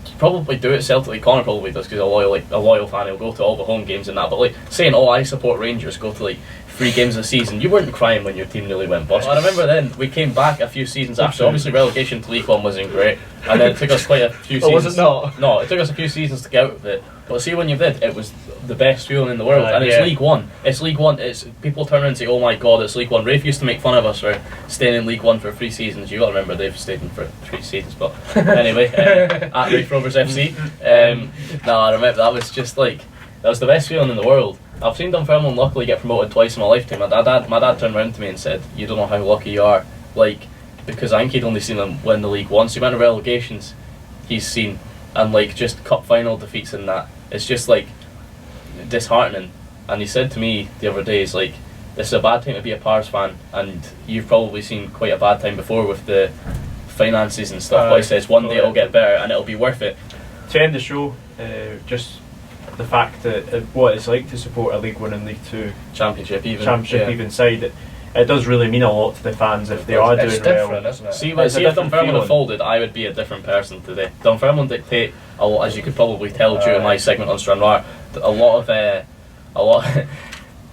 you probably do it Celtic. Like Connor probably does, because a loyal fan. He'll go to all the home games and that. But like saying, oh, I support Rangers, go to like 3 games a season. You weren't crying when your team nearly went bust. I remember then we came back a few seasons after. Obviously, relegation to League 1 wasn't great, and then it took us quite a few seasons. Was it not? No, it took us a few seasons to get out of it. But see, when you did, it was the best feeling in the world, and it's League 1. It's League 1. It's people turn around and say, "Oh my God, it's League 1." Rafe used to make fun of us for staying in League 1 for 3 seasons. You got to remember they've stayed in for 3 seasons. But anyway, at Rafe Rovers FC. No, I remember that was just like that was the best feeling in the world. I've seen Dunfermline luckily get promoted twice in my lifetime. My dad turned around to me and said, "You don't know how lucky you are." Like, because I think he'd only seen them win the League once. The amount of relegations he's seen, and like just cup final defeats and that. It's just like disheartening. And he said to me the other day, "It's like, this is a bad time to be a Pars fan, and you've probably seen quite a bad time before with the finances and stuff." But he says one day it'll get better and it'll be worth it. To end the show, just the fact that what it's like to support a League 1 and League 2 Championship even side, it does really mean a lot to the fans if they are doing well. Isn't it? See if Dunfermline had folded, I would be a different person today. Dunfermline dictate a lot, as you could probably tell due to my segment on Stranraer. A lot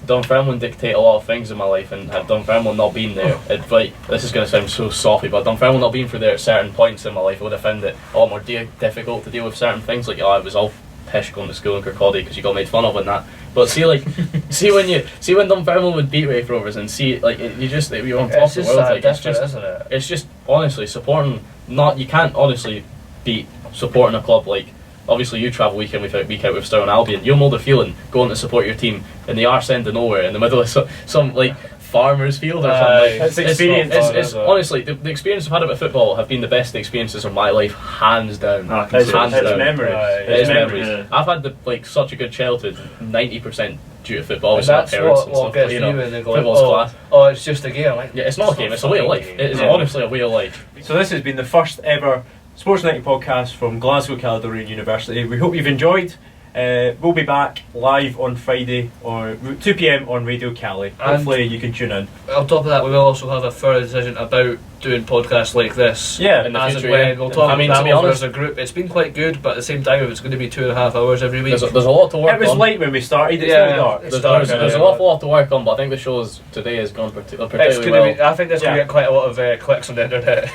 Dunfermline dictate a lot of things in my life, and had Dunfermline not been there, this is going to sound so soppy, but Dunfermline not being for there at certain points in my life, I would have found it a lot more difficult to deal with certain things. Like, I was all pish going to school in Kirkcaldy because you got made fun of and that. But see when Dunfermline would beat Rafe Rovers and see you're on top of the world. Like, it's just honestly supporting. You can't honestly beat supporting a club like. Obviously, you travel week in, week out with Stirling Albion. You'll know the feeling going to support your team in the arse end of nowhere, in the middle of some like farmer's field or something. It's experience. It's honestly the experience I've had about football have been the best experiences of my life, hands down. It's memories. Yeah. I've had such a good childhood, 90% due to football. Obviously, my parents and stuff. Gets you when they're going, football's class. Oh, it's just a game. Like, yeah, it's not a game. It's a way of life. It is honestly a way of life. So this has been the first ever Sports90 podcast from Glasgow Caledonian University. We hope you've enjoyed. We'll be back live on Friday or 2 PM on Radio Cali. Hopefully you can tune in. On top of that, we will also have a further decision about doing podcasts like this. Yeah, in the as future. And when. We'll talk about to be honest, as a group. It's been quite good, but at the same time, if it's going to be 2.5 hours every week, there's a lot to work on. It was light when we started. It's really dark. There's an awful lot to work on, but I think the shows today has gone particularly well. I think there's going to get quite a lot of clicks on the internet.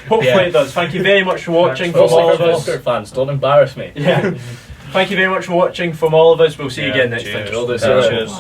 Hopefully it does. Thank you very much for watching. From all of us, fans, don't embarrass me. Yeah. Thank you very much for watching from all of us. We'll see you again next time. Cheers.